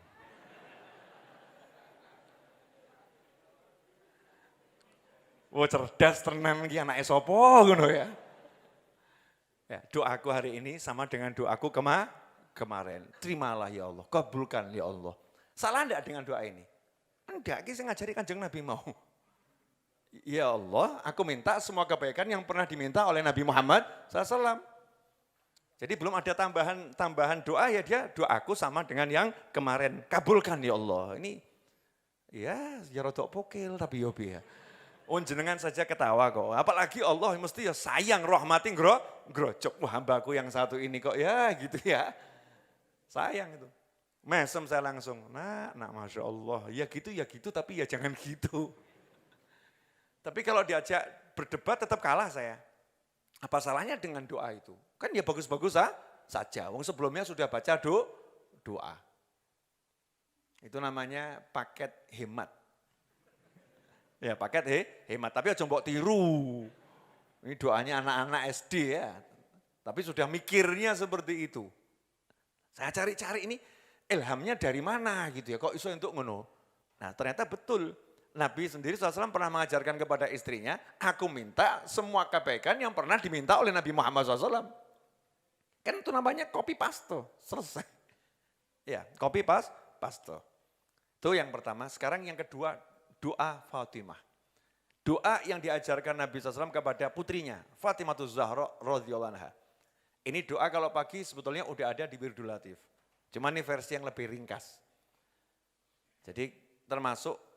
Wah cerdas tenan iki anake sapa ngono ya. Ya, doaku hari ini sama dengan doaku kemarin. Terimalah ya Allah, kabulkan ya Allah. Salah enggak dengan doa ini? Enggak, ini saya ngajari Kanjeng Nabi mau. Ya Allah, aku minta semua kebaikan yang pernah diminta oleh Nabi Muhammad SAW. Jadi belum ada tambahan doa ya dia doaku sama dengan yang kemarin. Kabulkan ya Allah. Ini ya rodok pokil tapi yobi ya. Jenengan saja ketawa kok. Apalagi Allah mesti ya sayang rahmati grocok. Wah hambaku yang satu ini kok ya gitu ya. Sayang itu. Mesem saya langsung, nak Masya Allah. Ya gitu tapi ya jangan gitu. Tapi kalau diajak berdebat tetap kalah saya. Apa salahnya dengan doa itu? Kan ya bagus-bagus saja. Wong sebelumnya sudah baca doa. Itu namanya paket hemat. Ya paket hemat, tapi aja mbok tiru. Ini doanya anak-anak SD ya. Tapi sudah mikirnya seperti itu. Saya cari-cari ini ilhamnya dari mana gitu ya, kok iso untuk ngono. Nah ternyata betul. Nabi sendiri SAW pernah mengajarkan kepada istrinya, aku minta semua kebaikan yang pernah diminta oleh Nabi Muhammad SAW. Kan itu namanya copy paste, selesai. Ya, copy paste. Itu yang pertama. Sekarang yang kedua, doa Fatimah. Doa yang diajarkan Nabi SAW kepada putrinya, Fatimah Zahra radhiyallahu anha. Ini doa kalau pagi sebetulnya udah ada di Wirdul Latif. Cuma ini versi yang lebih ringkas. Jadi termasuk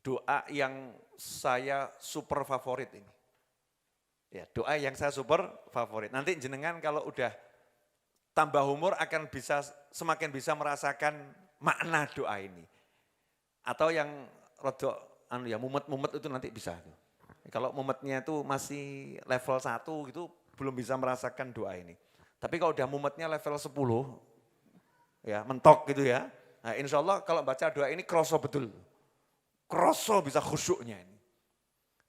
doa yang saya super favorit ini. Ya, doa yang saya super favorit. Nanti jenengan kalau udah tambah umur akan semakin bisa merasakan makna doa ini. Atau yang rodok mumet-mumet itu nanti bisa. Kalau mumetnya itu masih level 1 gitu belum bisa merasakan doa ini. Tapi kalau udah mumetnya level 10 ya mentok gitu ya. Nah, insya Allah kalau baca doa ini kroso betul. Kroso bisa khusyuknya ini.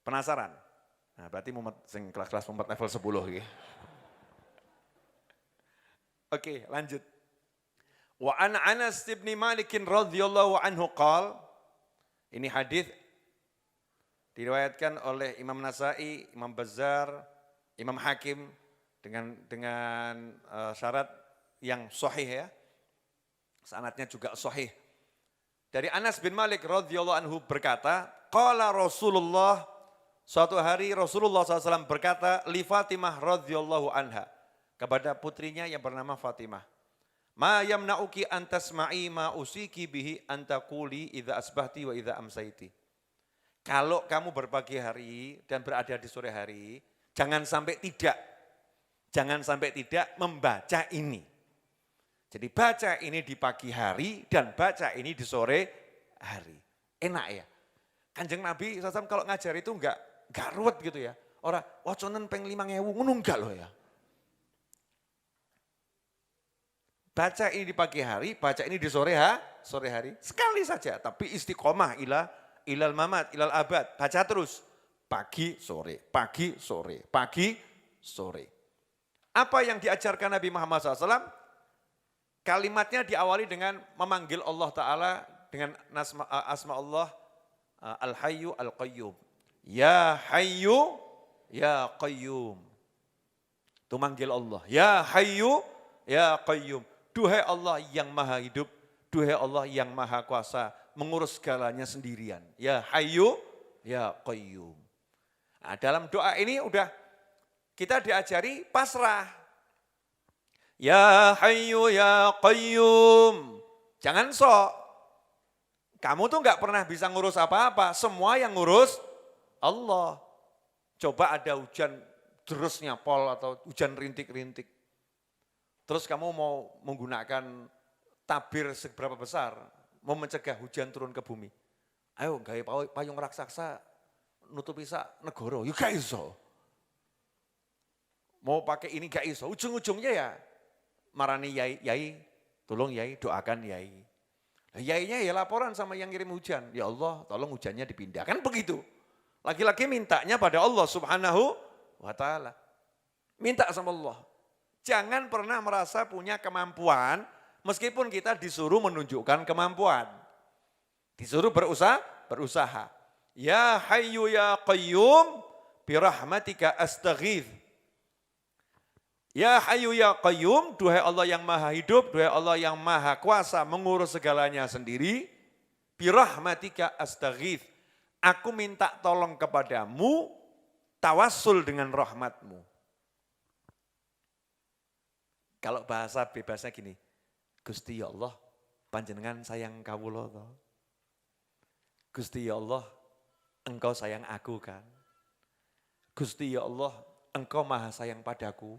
Penasaran? Nah, berarti mumet sing kelas-kelas mumet level 10 gitu. Oke, lanjut. Wa an Anas bin Malik radhiyallahu anhu qala, ini hadis diriwayatkan oleh Imam Nasai, Imam Bazzar, Imam Hakim dengan syarat yang sahih ya. Sanadnya juga sahih. Dari Anas bin Malik radhiyallahu anhu berkata, qala Rasulullah, suatu hari Rasulullah SAW berkata, li Fatimah radhiyallahu anha, kepada putrinya yang bernama Fatimah. Ma yamna'uki an tasma'i ma usiki bihi an taquli idza asbahti wa idza amsaiti. Kalau kamu berpagi hari dan berada di sore hari, jangan sampai tidak membaca ini. Jadi baca ini di pagi hari dan baca ini di sore hari. Enak ya. Kanjeng Nabi SAW kalau ngajar itu enggak ruwet gitu ya. Orang waconen peng 5.000 ngono enggak loh ya. Baca ini di pagi hari, baca ini di sore hari. Sekali saja, tapi istiqomah ilal mamat, ilal abad. Baca terus. Pagi, sore, pagi, sore, pagi, sore. Apa yang diajarkan Nabi Muhammad SAW? Kalimatnya diawali dengan memanggil Allah Ta'ala dengan asma Allah Al-Hayyu Al-Qayyum. Ya Hayyu, Ya Qayyum. Itu manggil Allah. Ya Hayyu, Ya Qayyum. Duhai Allah yang maha hidup, duhai Allah yang maha kuasa, mengurus segalanya sendirian. Ya Hayyu, Ya Qayyum. Nah, dalam doa ini udah kita diajari pasrah. Ya Hayyu Ya Qayyum. Jangan sok. Kamu tuh nggak pernah bisa ngurus apa-apa, semua yang ngurus Allah. Coba ada hujan derasnya pol atau hujan rintik-rintik. Terus kamu mau menggunakan tabir seberapa besar, mau mencegah hujan turun ke bumi. Ayo gawe payung raksasa nutupi sak negara, ya gak iso. Mau pakai ini gak iso, ujung-ujungnya ya marani yai, tolong yai, doakan yai. Yainya ya laporan sama yang ngirim hujan, ya Allah tolong hujannya dipindah, kan begitu. Laki-laki mintanya pada Allah subhanahu wa ta'ala. Minta sama Allah. Jangan pernah merasa punya kemampuan, meskipun kita disuruh menunjukkan kemampuan. Disuruh berusaha. Ya Hayyu Ya Qayyum, birahmatika astaghith. Ya Hayyu Ya Qayyum, duhai Allah yang maha hidup, duhai Allah yang maha kuasa mengurus segalanya sendiri. Birahmatika astaghith. Aku minta tolong kepadamu, tawassul dengan rahmatmu. Kalau bahasa bebasnya gini, Gusti ya Allah, panjenengan sayang kawula toh. Gusti ya Allah, engkau sayang aku kan. Gusti ya Allah, engkau maha sayang padaku.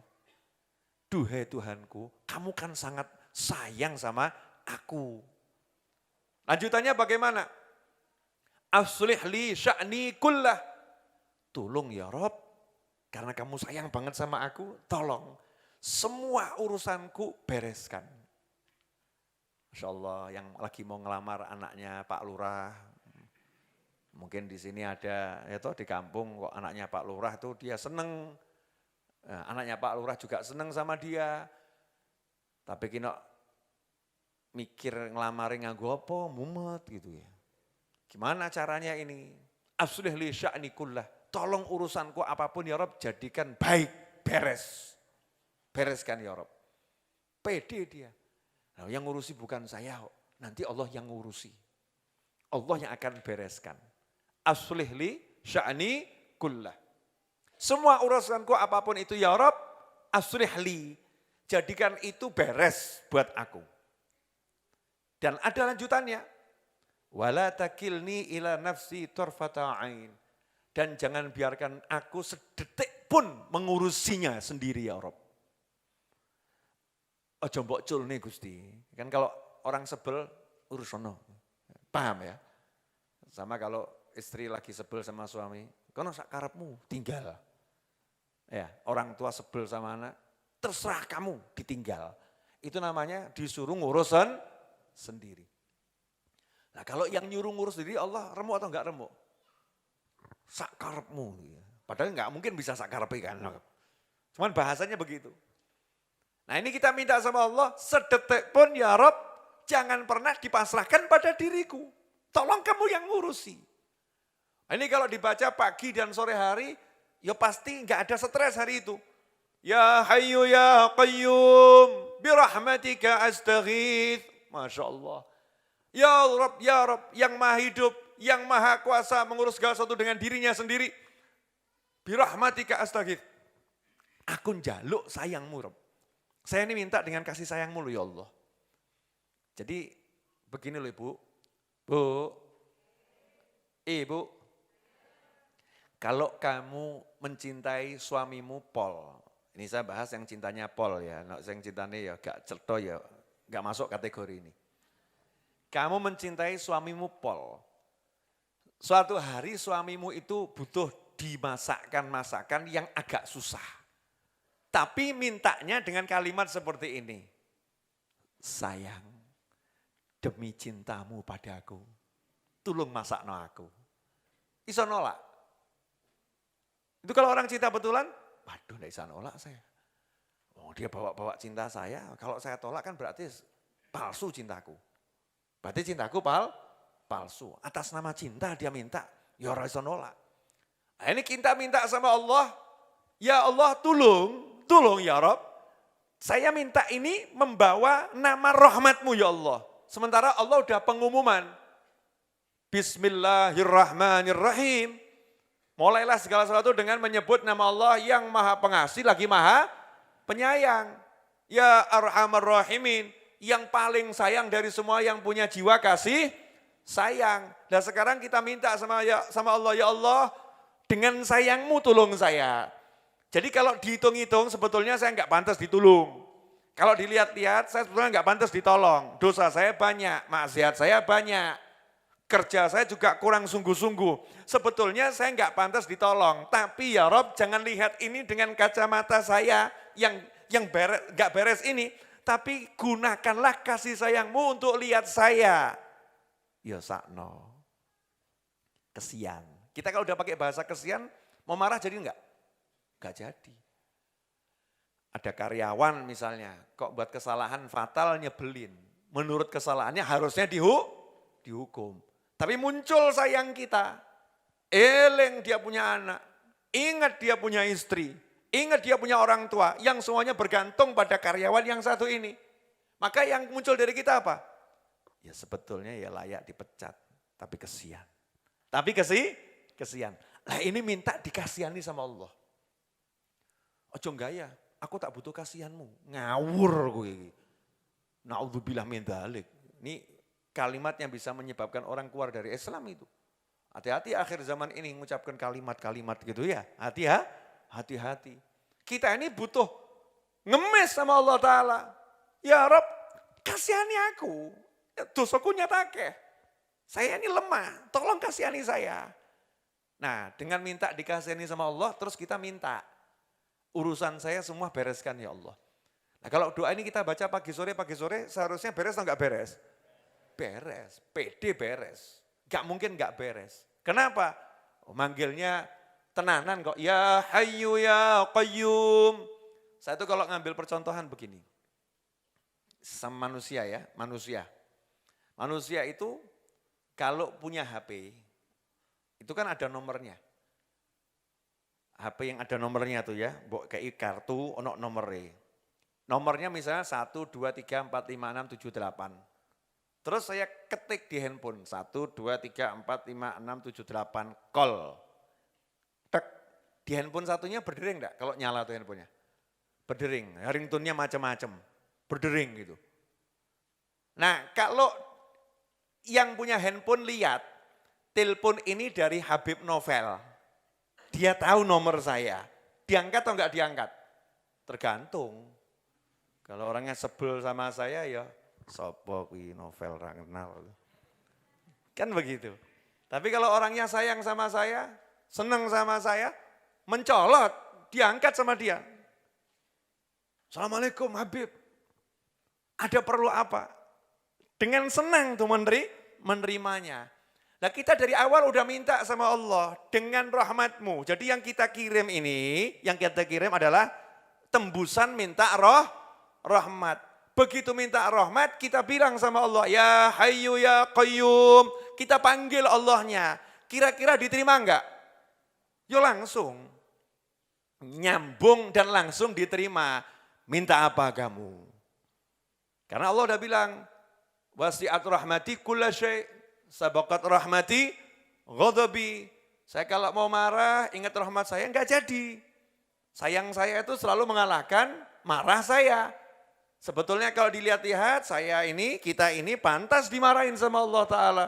Duhai Tuhanku, kamu kan sangat sayang sama aku. Lanjutannya bagaimana? Aslih li sya'ni kullah. Tolong ya Rob, karena kamu sayang banget sama aku, tolong semua urusanku bereskan. Masya Allah, yang lagi mau ngelamar anaknya Pak Lurah, mungkin di sini ada, ya toh di kampung kok anaknya Pak Lurah tuh dia seneng. Nah, anaknya Pak Lurah juga seneng sama dia. Tapi kena mikir ngelamari nganggo apa, mumet gitu ya. Gimana caranya ini? Aslih li sya'ni kullah. Tolong urusanku apapun ya Rob, jadikan baik, beres. Bereskan ya Rob. Pede dia. Nah, yang ngurusi bukan saya, nanti Allah yang ngurusi. Allah yang akan bereskan. Aslih li sya'ni kullah. Semua urusanku apapun itu ya Rob, aslih li. Jadikan itu beres buat aku. Dan ada lanjutannya. Wala takilni ila nafsi tarfata ain. Dan jangan biarkan aku sedetik pun mengurusinya sendiri ya Rob. Ojo mbok culne Gusti. Kan kalau orang sebel urus sono. Paham ya? Sama kalau istri lagi sebel sama suami, kono sak karepmu tinggal. Ya, orang tua sebel sama anak, terserah kamu ditinggal. Itu namanya disuruh ngurusan sendiri. Nah kalau yang nyuruh ngurus sendiri Allah remuk atau enggak remuk? Sak karepmu. Padahal enggak mungkin bisa sak karepe kan. Cuman bahasanya begitu. Nah ini kita minta sama Allah, sedetik pun ya Rob, jangan pernah dipasrahkan pada diriku. Tolong kamu yang ngurusi. Ini kalau dibaca pagi dan sore hari, ya pasti enggak ada stres hari itu. Ya Hayyu Ya Qayyum, birahmatika astaghith. Masya Allah. Ya Rob, yang maha hidup, yang maha kuasa mengurus segala sesuatu dengan dirinya sendiri. Birahmatika astaghith. Aku njaluk sayangmu Rob. Saya ini minta dengan kasih sayangmu loh ya Allah. Jadi begini loh Ibu. Ibu. Kalau kamu mencintai suamimu Pol. Ini saya bahas yang cintanya Pol ya. Yang cintanya ya gak ceto ya. Gak masuk kategori ini. Kamu mencintai suamimu Pol. Suatu hari suamimu itu butuh dimasakkan masakan yang agak susah. Tapi mintanya dengan kalimat seperti ini. Sayang, demi cintamu padaku, tolong masakno aku. Iso nolak. Itu kalau orang cinta betulan, waduh enggak bisa nolak saya. Oh dia bawa-bawa cinta saya, kalau saya tolak kan berarti palsu cintaku. Berarti cintaku palsu. Atas nama cinta dia minta, ya ora iso nolak. Nah, ini kita minta sama Allah, ya Allah tolong ya Rob, saya minta ini membawa nama rahmatmu ya Allah. Sementara Allah udah pengumuman. Bismillahirrahmanirrahim. Mulailah segala sesuatu dengan menyebut nama Allah yang maha pengasih lagi maha penyayang. Ya Arhamar Rahimin, yang paling sayang dari semua yang punya jiwa kasih sayang. Dan sekarang kita minta sama Allah, ya Allah, dengan sayangmu tolong saya. Jadi kalau dihitung-hitung sebetulnya saya enggak pantas ditolong. Kalau dilihat-lihat saya sebetulnya enggak pantas ditolong. Dosa saya banyak, maksiat saya banyak. Kerja saya juga kurang sungguh-sungguh. Sebetulnya saya enggak pantas ditolong. Tapi ya Rob, jangan lihat ini dengan kacamata saya yang enggak beres ini. Tapi gunakanlah kasih sayangmu untuk lihat saya. Ya sakno. Kesian. Kita kalau udah pakai bahasa kesian, mau marah jadi enggak? Enggak jadi. Ada karyawan misalnya, kok buat kesalahan fatal nyebelin. Menurut kesalahannya harusnya dihukum. Tapi muncul sayang kita. Eleng dia punya anak, ingat dia punya istri, ingat dia punya orang tua, yang semuanya bergantung pada karyawan yang satu ini. Maka yang muncul dari kita apa? Ya sebetulnya ya layak dipecat, tapi kesian. Tapi kesian. Nah ini minta dikasihani sama Allah. Ojo gaya, aku tak butuh kasihanmu. Ngawur gue. Na'udzubillah min dzalik. Ini kalimat yang bisa menyebabkan orang keluar dari Islam itu. Hati-hati akhir zaman ini mengucapkan kalimat-kalimat gitu ya. Hati-hati. Kita ini butuh ngemes sama Allah Ta'ala. Ya Rob, kasihani aku. Dosaku nyatake. Saya ini lemah, tolong kasihani saya. Nah dengan minta dikasihani sama Allah, terus kita minta. Urusan saya semua bereskan ya Allah. Nah kalau doa ini kita baca pagi sore, seharusnya beres atau enggak beres? Beres, pede beres. Enggak mungkin enggak beres. Kenapa? Manggilnya tenanan kok. Ya Hayyu ya Qayyum. Saya itu kalau ngambil percontohan begini. Sama manusia ya, manusia. Manusia itu kalau punya HP, itu kan ada nomornya. HP yang ada nomornya tuh ya, kayak kartu, ono nomornya. Nomornya misalnya 1, 2, 3, 4, 5, 6, 7, 8. Terus saya ketik di handphone, 1, 2, 3, 4, 5, 6, 7, 8, call. Tek, di handphone satunya berdering enggak kalau nyala tuh handphonenya? Berdering, ringtone-nya macam-macam, berdering gitu. Nah kalau yang punya handphone lihat, telepon ini dari Habib Novel. Dia tahu nomor saya, diangkat atau enggak diangkat? Tergantung. Kalau orangnya sebel sama saya ya, sopo kuwi Novel ra kenal. Kan begitu. Tapi kalau orangnya sayang sama saya, senang sama saya, mencolot, diangkat sama dia. Assalamualaikum Habib, ada perlu apa? Dengan senang tuh menerimanya. Nah kita dari awal udah minta sama Allah dengan rahmatmu. Jadi yang kita kirim ini, yang kita kirim adalah tembusan minta rahmat. Begitu minta rahmat kita bilang sama Allah, ya Hayyu ya Qayyum. Kita panggil Allahnya. Kira-kira diterima enggak? Yo langsung. Nyambung dan langsung diterima. Minta apa kamu? Karena Allah udah bilang, wasi'at rahmati kulla syai'. Sabaqat rahmati ghadabi. Saya kalau mau marah, ingat rahmat saya, enggak jadi. Sayang saya itu selalu mengalahkan marah saya. Sebetulnya kalau dilihat-lihat, kita ini pantas dimarahin sama Allah Ta'ala.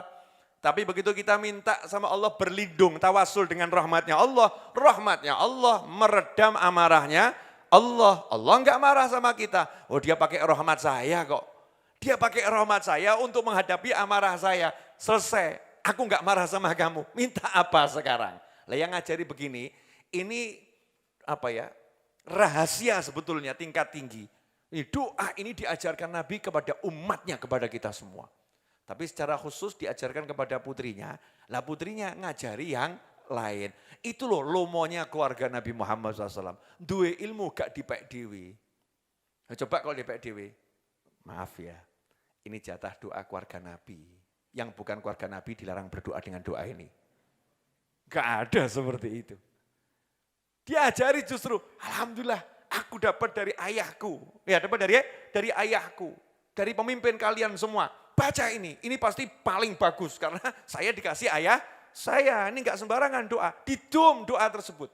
Tapi begitu kita minta sama Allah berlindung, tawasul dengan rahmatnya Allah meredam amarahnya Allah. Allah enggak marah sama kita. Oh dia pakai rahmat saya kok. Dia pakai rahmat saya untuk menghadapi amarah saya. Selesai, aku enggak marah sama kamu. Minta apa sekarang? Lah yang ngajari begini, ini apa ya? Rahasia sebetulnya tingkat tinggi. Ini doa ini diajarkan Nabi kepada umatnya, kepada kita semua. Tapi secara khusus diajarkan kepada putrinya. Lah putrinya ngajari yang lain. Itu loh lomonya keluarga Nabi Muhammad SAW. Duwe ilmu gak dipek dewi. Coba kalau dipek dewi. Maaf ya, ini jatah doa keluarga Nabi. Yang bukan keluarga Nabi dilarang berdoa dengan doa ini. Gak ada seperti itu. Diajari justru, alhamdulillah aku dapat dari ayahku. Ya dapat dari ayahku. Dari pemimpin kalian semua. Baca ini pasti paling bagus karena saya dikasih ayah saya. Ini enggak sembarangan doa, didum doa tersebut.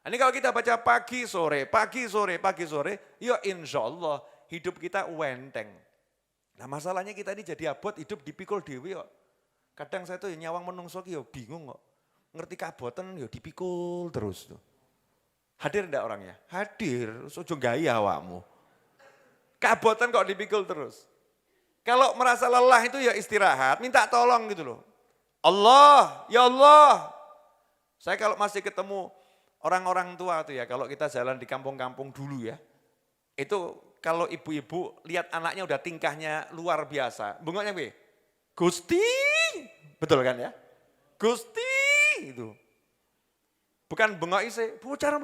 Ini kalau kita baca pagi sore, pagi sore, pagi sore, ya insya Allah hidup kita wenteng. Nah masalahnya kita ini jadi abot hidup dipikul dewi kok. Kadang saya tuh nyawang menungso ya bingung kok. Ngerti kaboten ya dipikul terus tuh. Hadir enggak orangnya? Hadir, sojo gaya awakmu. Kaboten kok dipikul terus. Kalau merasa lelah itu ya istirahat, minta tolong gitu loh. Allah, ya Allah. Saya kalau masih ketemu orang-orang tua tuh ya, kalau kita jalan di kampung-kampung dulu ya, itu kalau ibu-ibu lihat anaknya udah tingkahnya luar biasa, bengoknya be, Gusti, betul kan ya? Gusti itu. Bukan bengok isi, bocah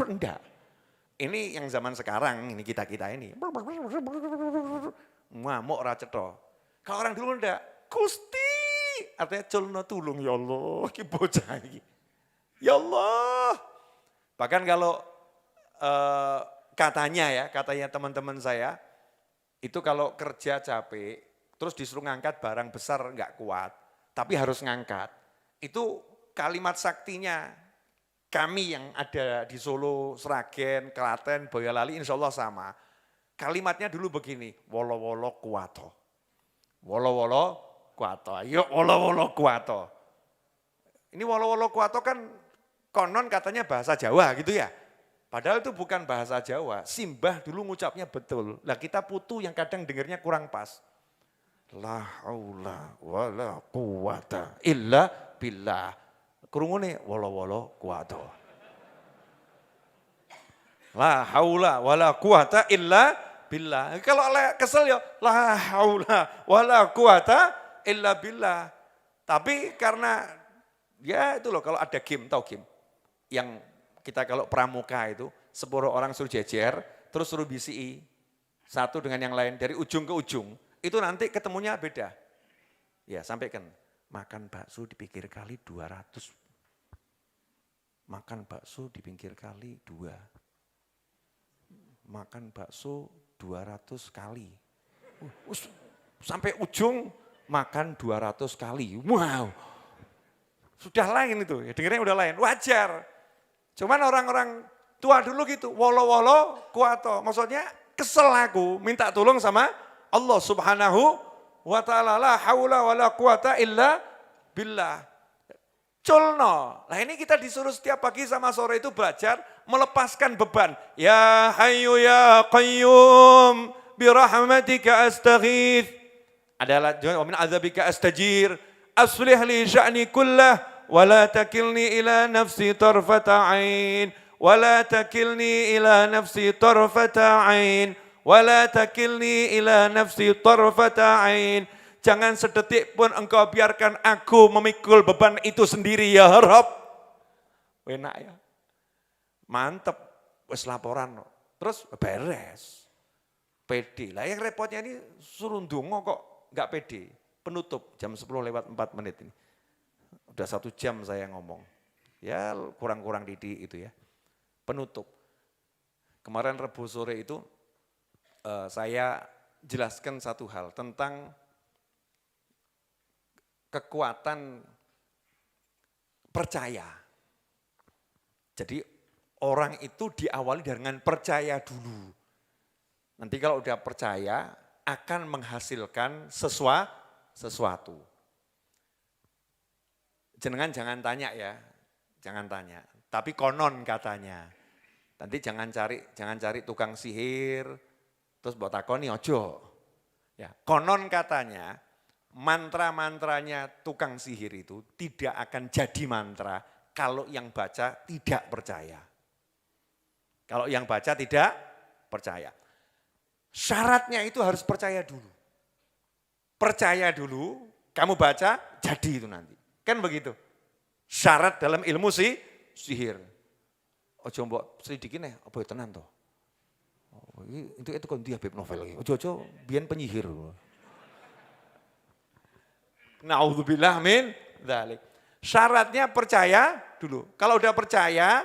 enggak. Ini yang zaman sekarang, ini kita-kita ini. Ngamuk ora cetha. Kalau orang dulu enggak, Gusti, artinya culno tulung ya Allah, ki bocah iki. Ya Allah. Bahkan kalau katanya teman-teman saya, itu kalau kerja capek, terus disuruh ngangkat barang besar enggak kuat, tapi harus ngangkat. Itu kalimat saktinya kami yang ada di Solo, Sragen, Klaten, Boyolali, insya Allah sama. Kalimatnya dulu begini, wolo-wolo kuwato. Wolo-wolo kuwato, ayo wolo-wolo kuwato. Ini wolo-wolo kuwato kan konon katanya bahasa Jawa gitu ya. Padahal itu bukan bahasa Jawa, Simbah dulu ngucapnya betul. Lah kita putu yang kadang dengernya kurang pas. La haula wala quwata illa billah. Krungune wolo-wolo kuwato. La haula wala quwata illa billah. Kalau kesel ya la haula wala quwata illa billah. Tapi karena ya itu loh kalau ada game, tahu game? Yang kita kalau pramuka itu 10 orang suruh jejer, terus suruh BCI satu dengan yang lain dari ujung ke ujung, itu nanti ketemunya beda. Ya sampaikan, makan bakso di pinggir kali 200. Makan bakso di pinggir kali 2. Makan bakso 200 kali. Sampai ujung makan 200 kali. Wow. Sudah lain itu, ya dengarnya udah lain, wajar. Cuman orang-orang tua dulu gitu, wolo-wolo kuato. Maksudnya kesel aku, minta tolong sama Allah subhanahu wa ta'ala. La hawla wa la quwata illa billah. Culno. Nah ini kita disuruh setiap pagi sama sore itu belajar melepaskan beban. Ya hayyu ya qayyum birahmatika astaghith. Adalah wa min azabika astajir. Aslih li sya'ni kullah wa la takilni ila nafsi tarfata ain. Wa la takilni ila nafsi tarfata ain. Wa la takilni ila nafsi tarfata ain. Jangan sedetik pun engkau biarkan aku memikul beban itu sendiri ya Rabb. Enak ya. Mantep, wis laporan. Terus beres. Pede. Lah yang repotnya ini suruh ndonga kok enggak pede. Penutup jam 10 lewat 4 menit ini. Udah 1 jam saya ngomong. Ya kurang-kurang didik itu ya. Penutup. Kemarin Rebu sore itu saya jelaskan satu hal tentang kekuatan percaya. Jadi orang itu diawali dengan percaya dulu. Nanti kalau udah percaya akan menghasilkan sesuatu. Jenengan jangan tanya ya, jangan tanya. Tapi konon katanya. Nanti jangan cari tukang sihir, terus buat takoni ojo. Ya, konon katanya mantra-mantranya tukang sihir itu tidak akan jadi mantra kalau yang baca tidak percaya. Kalau yang baca tidak percaya. Syaratnya itu harus percaya dulu. Percaya dulu, kamu baca, jadi itu nanti. Kan begitu. Syarat dalam ilmu sihir. Ojo mbok selidikin apa ya tenan toh. Oh, itu kan dia Habib novel iki. Ojo biyen penyihir. Na'udzubillah min dzalik. Syaratnya percaya dulu. Kalau udah percaya,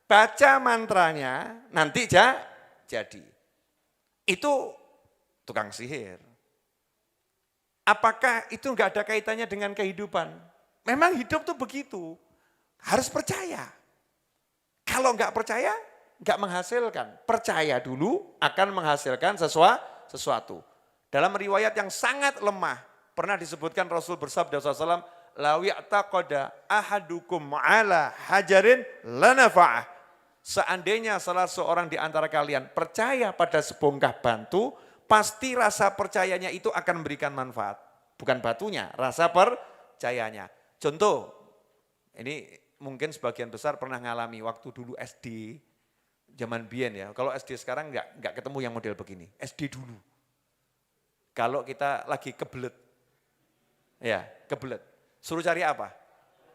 baca mantranya, nanti jadi. Itu tukang sihir. Apakah itu enggak ada kaitannya dengan kehidupan? Memang hidup tuh begitu. Harus percaya. Kalau enggak percaya, enggak menghasilkan. Percaya dulu akan menghasilkan sesuatu. Dalam riwayat yang sangat lemah, pernah disebutkan Rasul bersabda SAW, la ya'taqada ahadukum ala hajarin lanafa'ah. Seandainya salah seorang di antara kalian percaya pada sebongkah batu, pasti rasa percayanya itu akan memberikan manfaat. Bukan batunya, rasa percayanya. Contoh, ini mungkin sebagian besar pernah ngalami waktu dulu SD, zaman bien ya. Kalau SD sekarang enggak ketemu yang model begini, SD dulu. Kalau kita lagi kebelet, ya kebelet, suruh cari apa?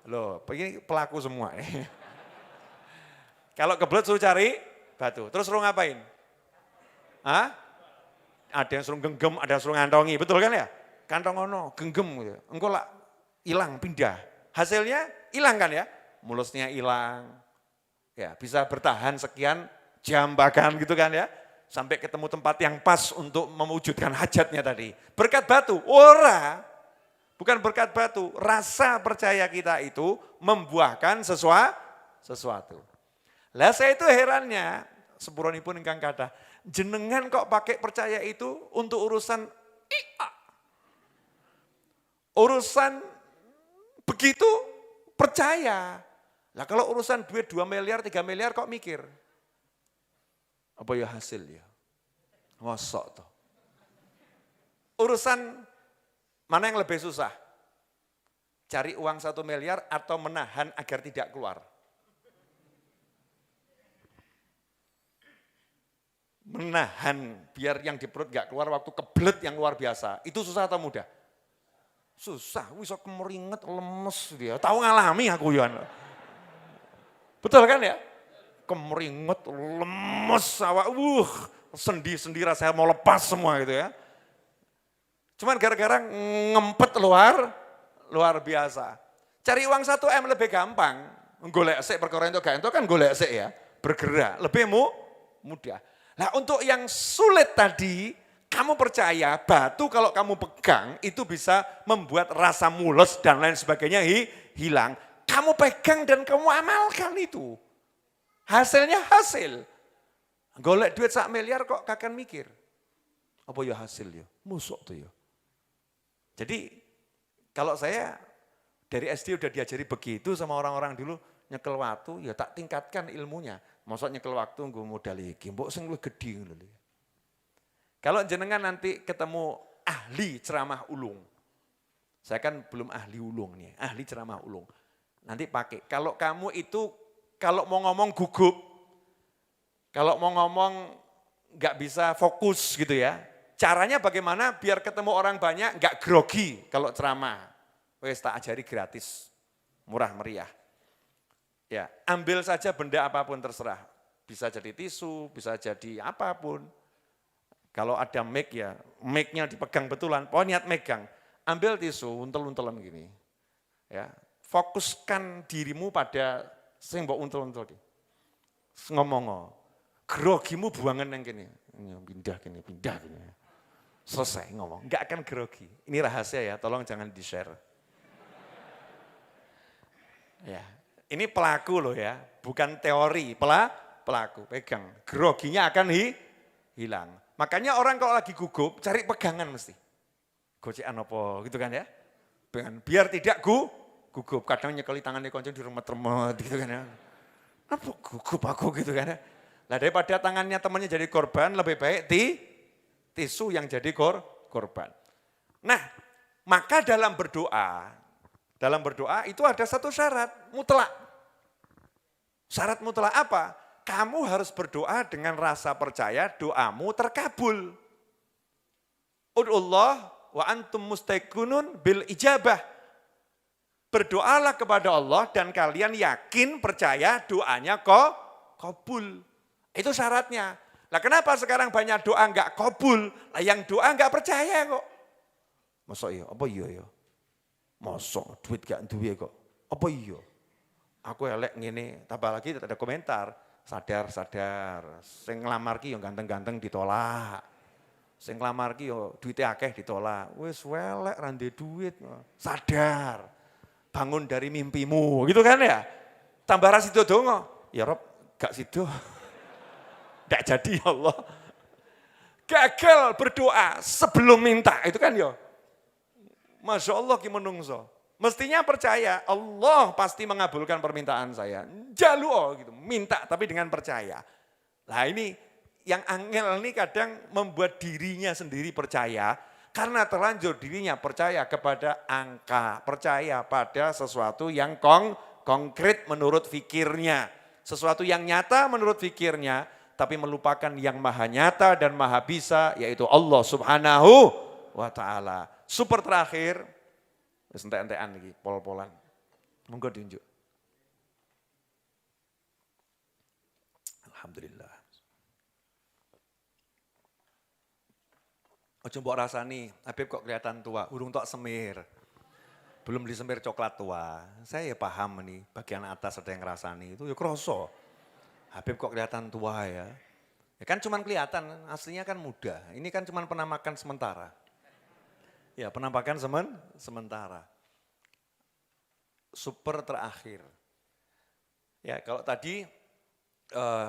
Loh, ini pelaku semua. Kalau kebelet suruh cari batu, terus suruh ngapain? Hah? Ada yang suruh genggam, ada yang suruh ngantongi, betul kan ya? Kantong ono, genggam gitu. Engkau lah hilang, pindah. Hasilnya hilang kan ya? Mulusnya hilang. Ya, bisa bertahan sekian jam bahkan gitu kan ya. Sampai ketemu tempat yang pas untuk mewujudkan hajatnya tadi. Berkat batu, ora. Bukan berkat batu, rasa percaya kita itu membuahkan sesuatu. Lah saya itu herannya, sepuranipun ingkang kathah, jenengan kok pakai percaya itu untuk urusan urusan begitu percaya. Lah kalau urusan duit 2 miliar, 3 miliar kok mikir? Apa ya hasil ya? Mosok toh. Urusan mana yang lebih susah? Cari uang 1 miliar atau menahan agar tidak keluar? Menahan biar yang di perut gak keluar waktu kebelet yang luar biasa. Itu susah atau mudah? Susah, bisa kemeringet, lemes dia. Tahu ngalami aku ya. Betul kan ya? Kemeringet, lemes, awak, sendi-sendi rasanya mau lepas semua gitu ya. Cuman gara-gara ngempet luar biasa. Cari uang 1 M lebih gampang. Golek sik perkara itu gak itu kan golek sik ya. Bergerak, lebih mudah. Nah untuk yang sulit tadi, kamu percaya batu kalau kamu pegang itu bisa membuat rasa mules dan lain sebagainya hilang. Kamu pegang dan kamu amalkan itu. Hasilnya hasil. Golek duit 1 miliar kok kakak mikir. Apa ya hasil ya? Musuk tuh ya. Jadi kalau saya dari SD udah diajari begitu sama orang-orang dulu, nyekel waktu ya tak tingkatkan ilmunya. Maksudnya nyekel waktu nggo modal iki, mbok sing luwih gedhi ngono lho. Kalau jenengan nanti ketemu ahli ceramah ulung. Saya kan belum ahli ulung nih, ahli ceramah ulung. Nanti pakai, kalau kamu itu, kalau mau ngomong gugup, kalau mau ngomong nggak bisa fokus gitu ya, caranya bagaimana biar ketemu orang banyak nggak grogi kalau ceramah. Wes tak ajari gratis, murah meriah. Ya, ambil saja benda apapun terserah, bisa jadi tisu, bisa jadi apapun. Kalau ada mic ya, mic-nya dipegang betulan, pokoknya niat megang, ambil tisu, untel-untelan gini. Ya, fokuskan dirimu pada sing mbok untel-untel iki. Ngomong, grogimu buangan yang gini, pindah gini. Selesai ngomong, enggak akan grogi. Ini rahasia ya, tolong jangan di-share. Ya, ini pelaku loh ya, bukan teori, pelaku, pegang. Groginya akan hilang. Makanya orang kalau lagi gugup, cari pegangan mesti. Gocekan apa gitu kan ya. Biar tidak gugup, kadang nyekeli tangannya konco diremet-remet gitu kan ya. Apa gugup aku gitu kan ya. Nah daripada tangannya temannya jadi korban, lebih baik tisu yang jadi korban. Nah maka dalam berdoa itu ada satu syarat mutlak. Syarat mutlak apa? Kamu harus berdoa dengan rasa percaya doamu terkabul. Ud'ullah wa antum mustaqinun bil ijabah. Berdoalah kepada Allah dan kalian yakin percaya doanya kabul. Itu syaratnya. Lah kenapa sekarang banyak doa enggak kabul? Lah yang doa enggak percaya kok. Masa iya? Apa iya ya? Masa duit gak duwe kok? Apa iya? Aku elek ngene, tambah lagi ada komentar. Sadar, sing nglamar ki yo ganteng-ganteng ditolak. Sing nglamar ki yo duite akeh ditolak. Wis welek ra ndek duit. Sadar. bangun dari mimpimu, gitu kan ya. Tambah ras itu dongo, ya Rob, gak sido. Gak jadi ya Allah. Gagal berdoa sebelum minta, itu kan ya. Masya Allah ki menungso. Mestinya percaya, Allah pasti mengabulkan permintaan saya. Jalu gitu, minta tapi dengan percaya. Nah ini yang angel ini kadang membuat dirinya sendiri percaya, karena terlanjur dirinya percaya kepada angka, percaya pada sesuatu yang konkret menurut fikirnya. Sesuatu yang nyata menurut fikirnya, tapi melupakan yang maha nyata dan maha bisa, yaitu Allah subhanahu wa ta'ala. Super terakhir, ente-entean lagi, pol-polan. Monggo diunjuk. Alhamdulillah. Ojo mbok rasani, Habib kok kelihatan tua, urung tok semir. Belum disemir coklat tua. Saya ya paham nih, bagian atas ada yang ngerasani, itu ya kroso. Habib kok kelihatan tua ya. Ya kan cuman kelihatan, aslinya kan muda. Ini kan cuman penampakan sementara. Ya penampakan sementara. Super terakhir. Ya kalau tadi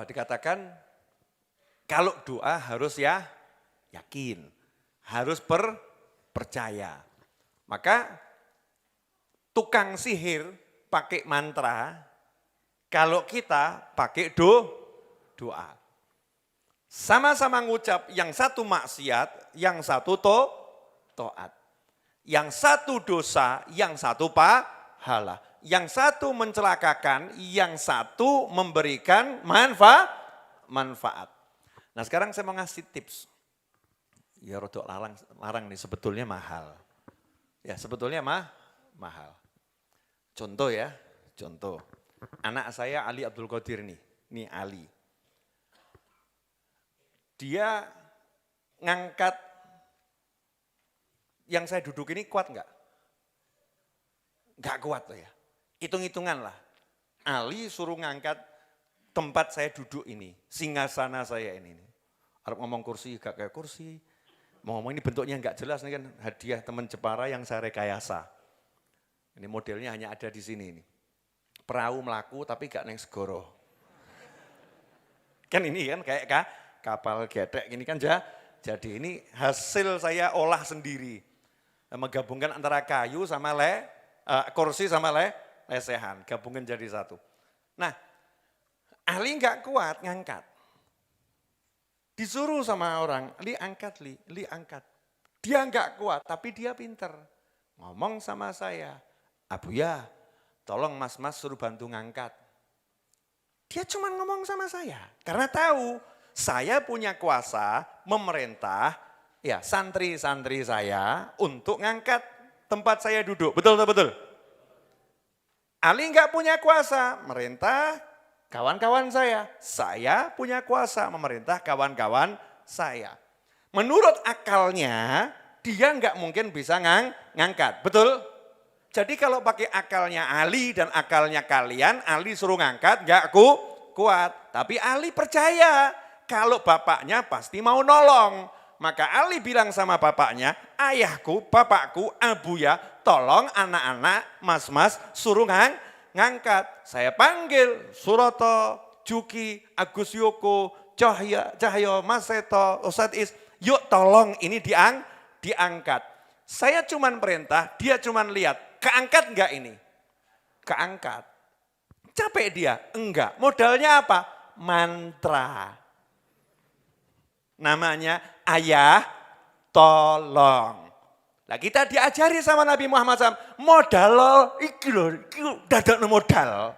dikatakan kalau doa harus ya yakin, harus percaya. Maka tukang sihir pakai mantra, kalau kita pakai doa. Sama-sama ngucap, yang satu maksiat, yang satu taat. Yang satu dosa, yang satu pahala. Yang satu mencelakakan, yang satu memberikan manfaat. Nah sekarang saya mau ngasih tips. Ya rodok larang nih, sebetulnya mahal. Ya sebetulnya mahal. Contoh ya, contoh. Anak saya Ali Abdul Qadir nih Ali. Dia ngangkat, yang saya duduk ini kuat enggak? Enggak kuat ya. Hitung-hitungan lah. Ali suruh ngangkat tempat saya duduk ini, singgasana saya ini. Harap ngomong kursi, gak kayak kursi. Mau ngomong ini bentuknya enggak jelas, ini kan hadiah teman Jepara yang saya rekayasa. Ini modelnya hanya ada di sini ini. Perahu melaku tapi gak neng segoro. Kan ini kan kayak kapal gedek ini kan jadi ini hasil saya olah sendiri. Menggabungkan antara kayu sama kursi sama lesehan, gabungkan jadi satu. Nah, Ali nggak kuat ngangkat. Disuruh sama orang, Li angkat. Dia nggak kuat, tapi dia pinter. Ngomong sama saya, Abuya, tolong mas-mas suruh bantu ngangkat. Dia cuma ngomong sama saya, karena tahu saya punya kuasa memerintah ya santri-santri saya untuk ngangkat tempat saya duduk. Betul? Ali enggak punya kuasa merintah kawan-kawan saya. Saya punya kuasa memerintah kawan-kawan saya. Menurut akalnya, dia enggak mungkin bisa ngangkat. Betul? Jadi kalau pakai akalnya Ali dan akalnya kalian, Ali suruh ngangkat enggak kuat. Tapi Ali percaya kalau bapaknya pasti mau nolong. Maka Ali bilang sama bapaknya, ayahku, bapakku, Abuya, tolong anak-anak, mas-mas suruh ngangkat. Saya panggil Suroto, Juki, Agus Yoko, Cahyo, Mas Seto, Ustadz Is, yuk tolong ini diangkat. Saya cuman perintah, dia cuman lihat, keangkat enggak ini? Keangkat. Capek dia? Enggak. Modalnya apa? Mantra. Namanya ayah tolong. Nah kita diajari sama Nabi Muhammad SAW, modal iki dadak modal.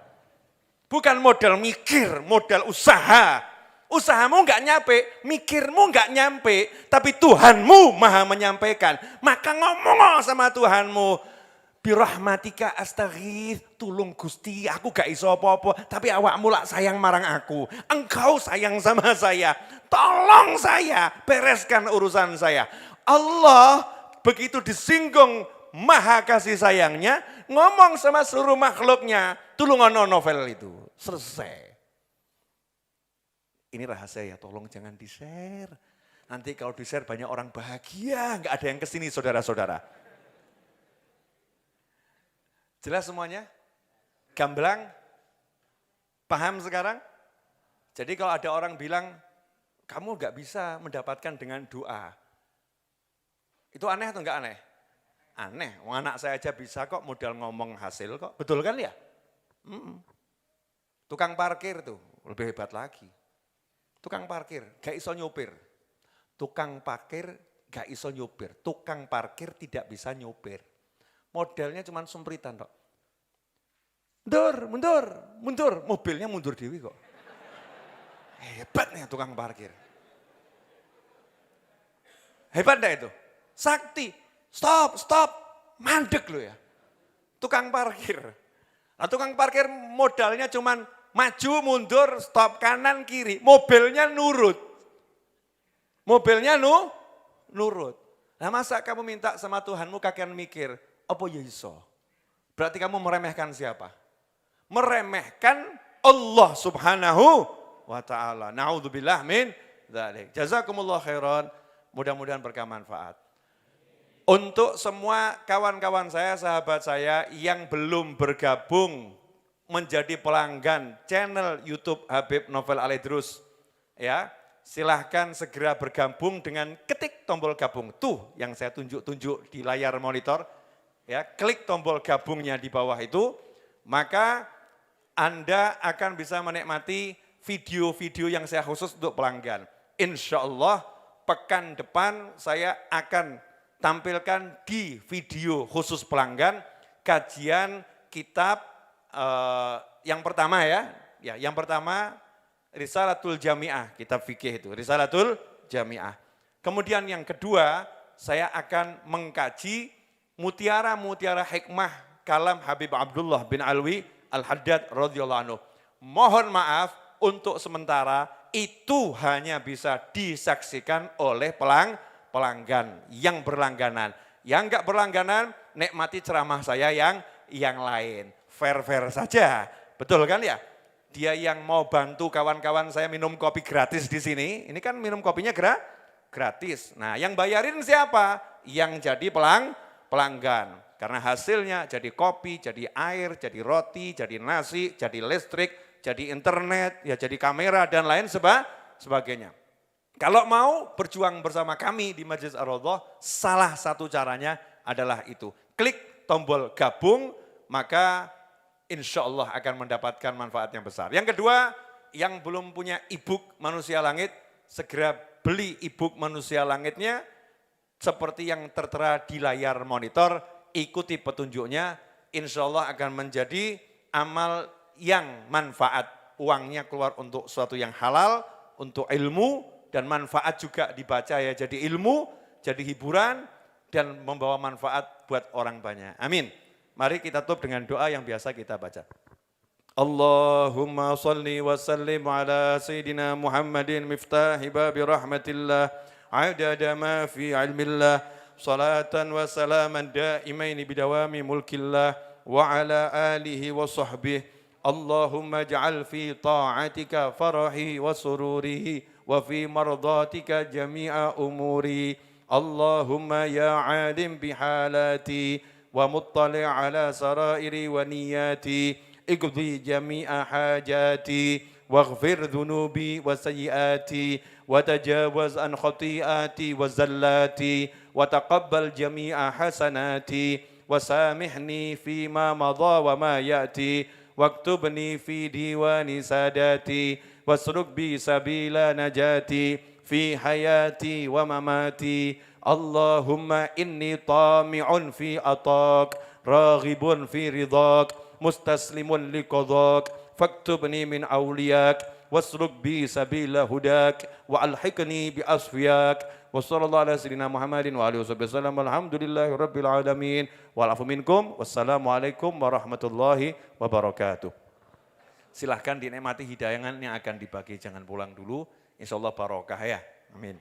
Bukan modal mikir, modal usaha. Usahamu enggak nyampe, mikirmu enggak nyampe, tapi Tuhanmu maha menyampaikan. Maka ngomong sama Tuhanmu, birahmatika astaghith, tulung Gusti, aku gak iso apa-apa, tapi awakmu lak sayang marang aku. Engkau sayang sama saya, tolong saya, bereskan urusan saya. Allah begitu disinggung maha kasih sayangnya, ngomong sama seluruh makhluknya, tulungono novel itu, selesai. Ini rahasia ya, tolong jangan di-share. Nanti kalau di-share banyak orang bahagia, gak ada yang kesini saudara-saudara. Jelas semuanya? Gamblang? Paham sekarang? Jadi kalau ada orang bilang, kamu nggak bisa mendapatkan dengan doa. Itu aneh atau enggak aneh? Aneh, anak saya aja bisa kok modal ngomong hasil kok. Betul kan ya? Tukang parkir tuh, lebih hebat lagi. Tukang parkir, gak iso nyopir. Tukang parkir gak iso nyopir. Tukang parkir tidak bisa nyopir. Modelnya cuma sempritan kok. Mundur. Mobilnya mundur dewi kok. Hebat nih tukang parkir. Hebat dah itu. Sakti. Stop. Mandek lo ya. Tukang parkir. Nah, tukang parkir modalnya cuma maju, mundur, stop, kanan, kiri. Mobilnya nurut. Nurut. Nah masa kamu minta sama Tuhanmu kakean mikir, apa ya iso? Berarti kamu meremehkan siapa? Meremehkan Allah subhanahu wa ta'ala. Na'udzubillah min dzalik. Jazakumullah khairan. Mudah-mudahan berkah manfaat. Untuk semua kawan-kawan saya, sahabat saya yang belum bergabung menjadi pelanggan channel YouTube Habib Novel Al-Idrus, ya, silahkan segera bergabung dengan ketik tombol gabung. Tuh yang saya tunjuk-tunjuk di layar monitor, ya, klik tombol gabungnya di bawah itu, maka Anda akan bisa menikmati video-video yang saya khusus untuk pelanggan. Insya Allah pekan depan saya akan tampilkan di video khusus pelanggan kajian kitab yang pertama ya. Yang pertama Risalatul Jami'ah, kitab fikih itu, Risalatul Jami'ah. Kemudian yang kedua saya akan mengkaji mutiara-mutiara hikmah kalam Habib Abdullah bin Alwi Al-Haddad radhiyallahu anhu. Mohon maaf untuk sementara itu hanya bisa disaksikan oleh pelanggan yang berlangganan. Yang enggak berlangganan, nikmati ceramah saya yang lain. Fair-fair saja, betul kan ya? Dia yang mau bantu kawan-kawan saya minum kopi gratis di sini, ini kan minum kopinya gratis. Nah yang bayarin siapa? Yang jadi pelanggan. Karena hasilnya jadi kopi, jadi air, jadi roti, jadi nasi, jadi listrik, jadi internet, ya jadi kamera dan lain sebagainya. Kalau mau berjuang bersama kami di Majelis Ar-Raudhah, salah satu caranya adalah itu. Klik tombol gabung, maka insya Allah akan mendapatkan manfaat yang besar. Yang kedua, yang belum punya e-book Manusia Langit, segera beli e-book Manusia Langitnya, seperti yang tertera di layar monitor, ikuti petunjuknya, insya Allah akan menjadi amal yang manfaat. Uangnya keluar untuk sesuatu yang halal, untuk ilmu, dan manfaat juga dibaca ya, jadi ilmu, jadi hiburan, dan membawa manfaat buat orang banyak. Amin. Mari kita tutup dengan doa yang biasa kita baca. Allahumma salli wa sallim ala Sayyidina Muhammadin miftahi babi rahmatillah, adada ma fi ilmillah, salatan wa salaman daimaini bidawami mulkillah, wa ala alihi wa sahbihi. Allahumma ja'al fi ta'atika farahi wa sururihi, وفي مرضاتك جميع أموري. اللهم يا عالم بحالاتي ومطلع على سرائري ونياتي، اقضي جميع حاجاتي واغفر ذنوبي وسيئاتي وتجاوز عن خطيئاتي وزلاتي وتقبل جميع حسناتي وسامحني فيما مضى وما يأتي واكتبني في ديوان ساداتي واسلك بي سبيل نجاتي في حياتي ومماتي. اللهم إني طامع في عطاك راغب في رضاك مستسلم لقضاك فاكتبني من أولياك واسلك بي سبيل هداك وألحقني بأصفياك. وصلى الله على سيدنا محمد وآله وصحبه وسلم. الحمد لله رب العالمين والعفو منكم والسلام عليكم ورحمة الله وبركاته. Silahkan dinikmati hidayangan yang akan dibagi, jangan pulang dulu. Insya Allah barokah ya. Amin.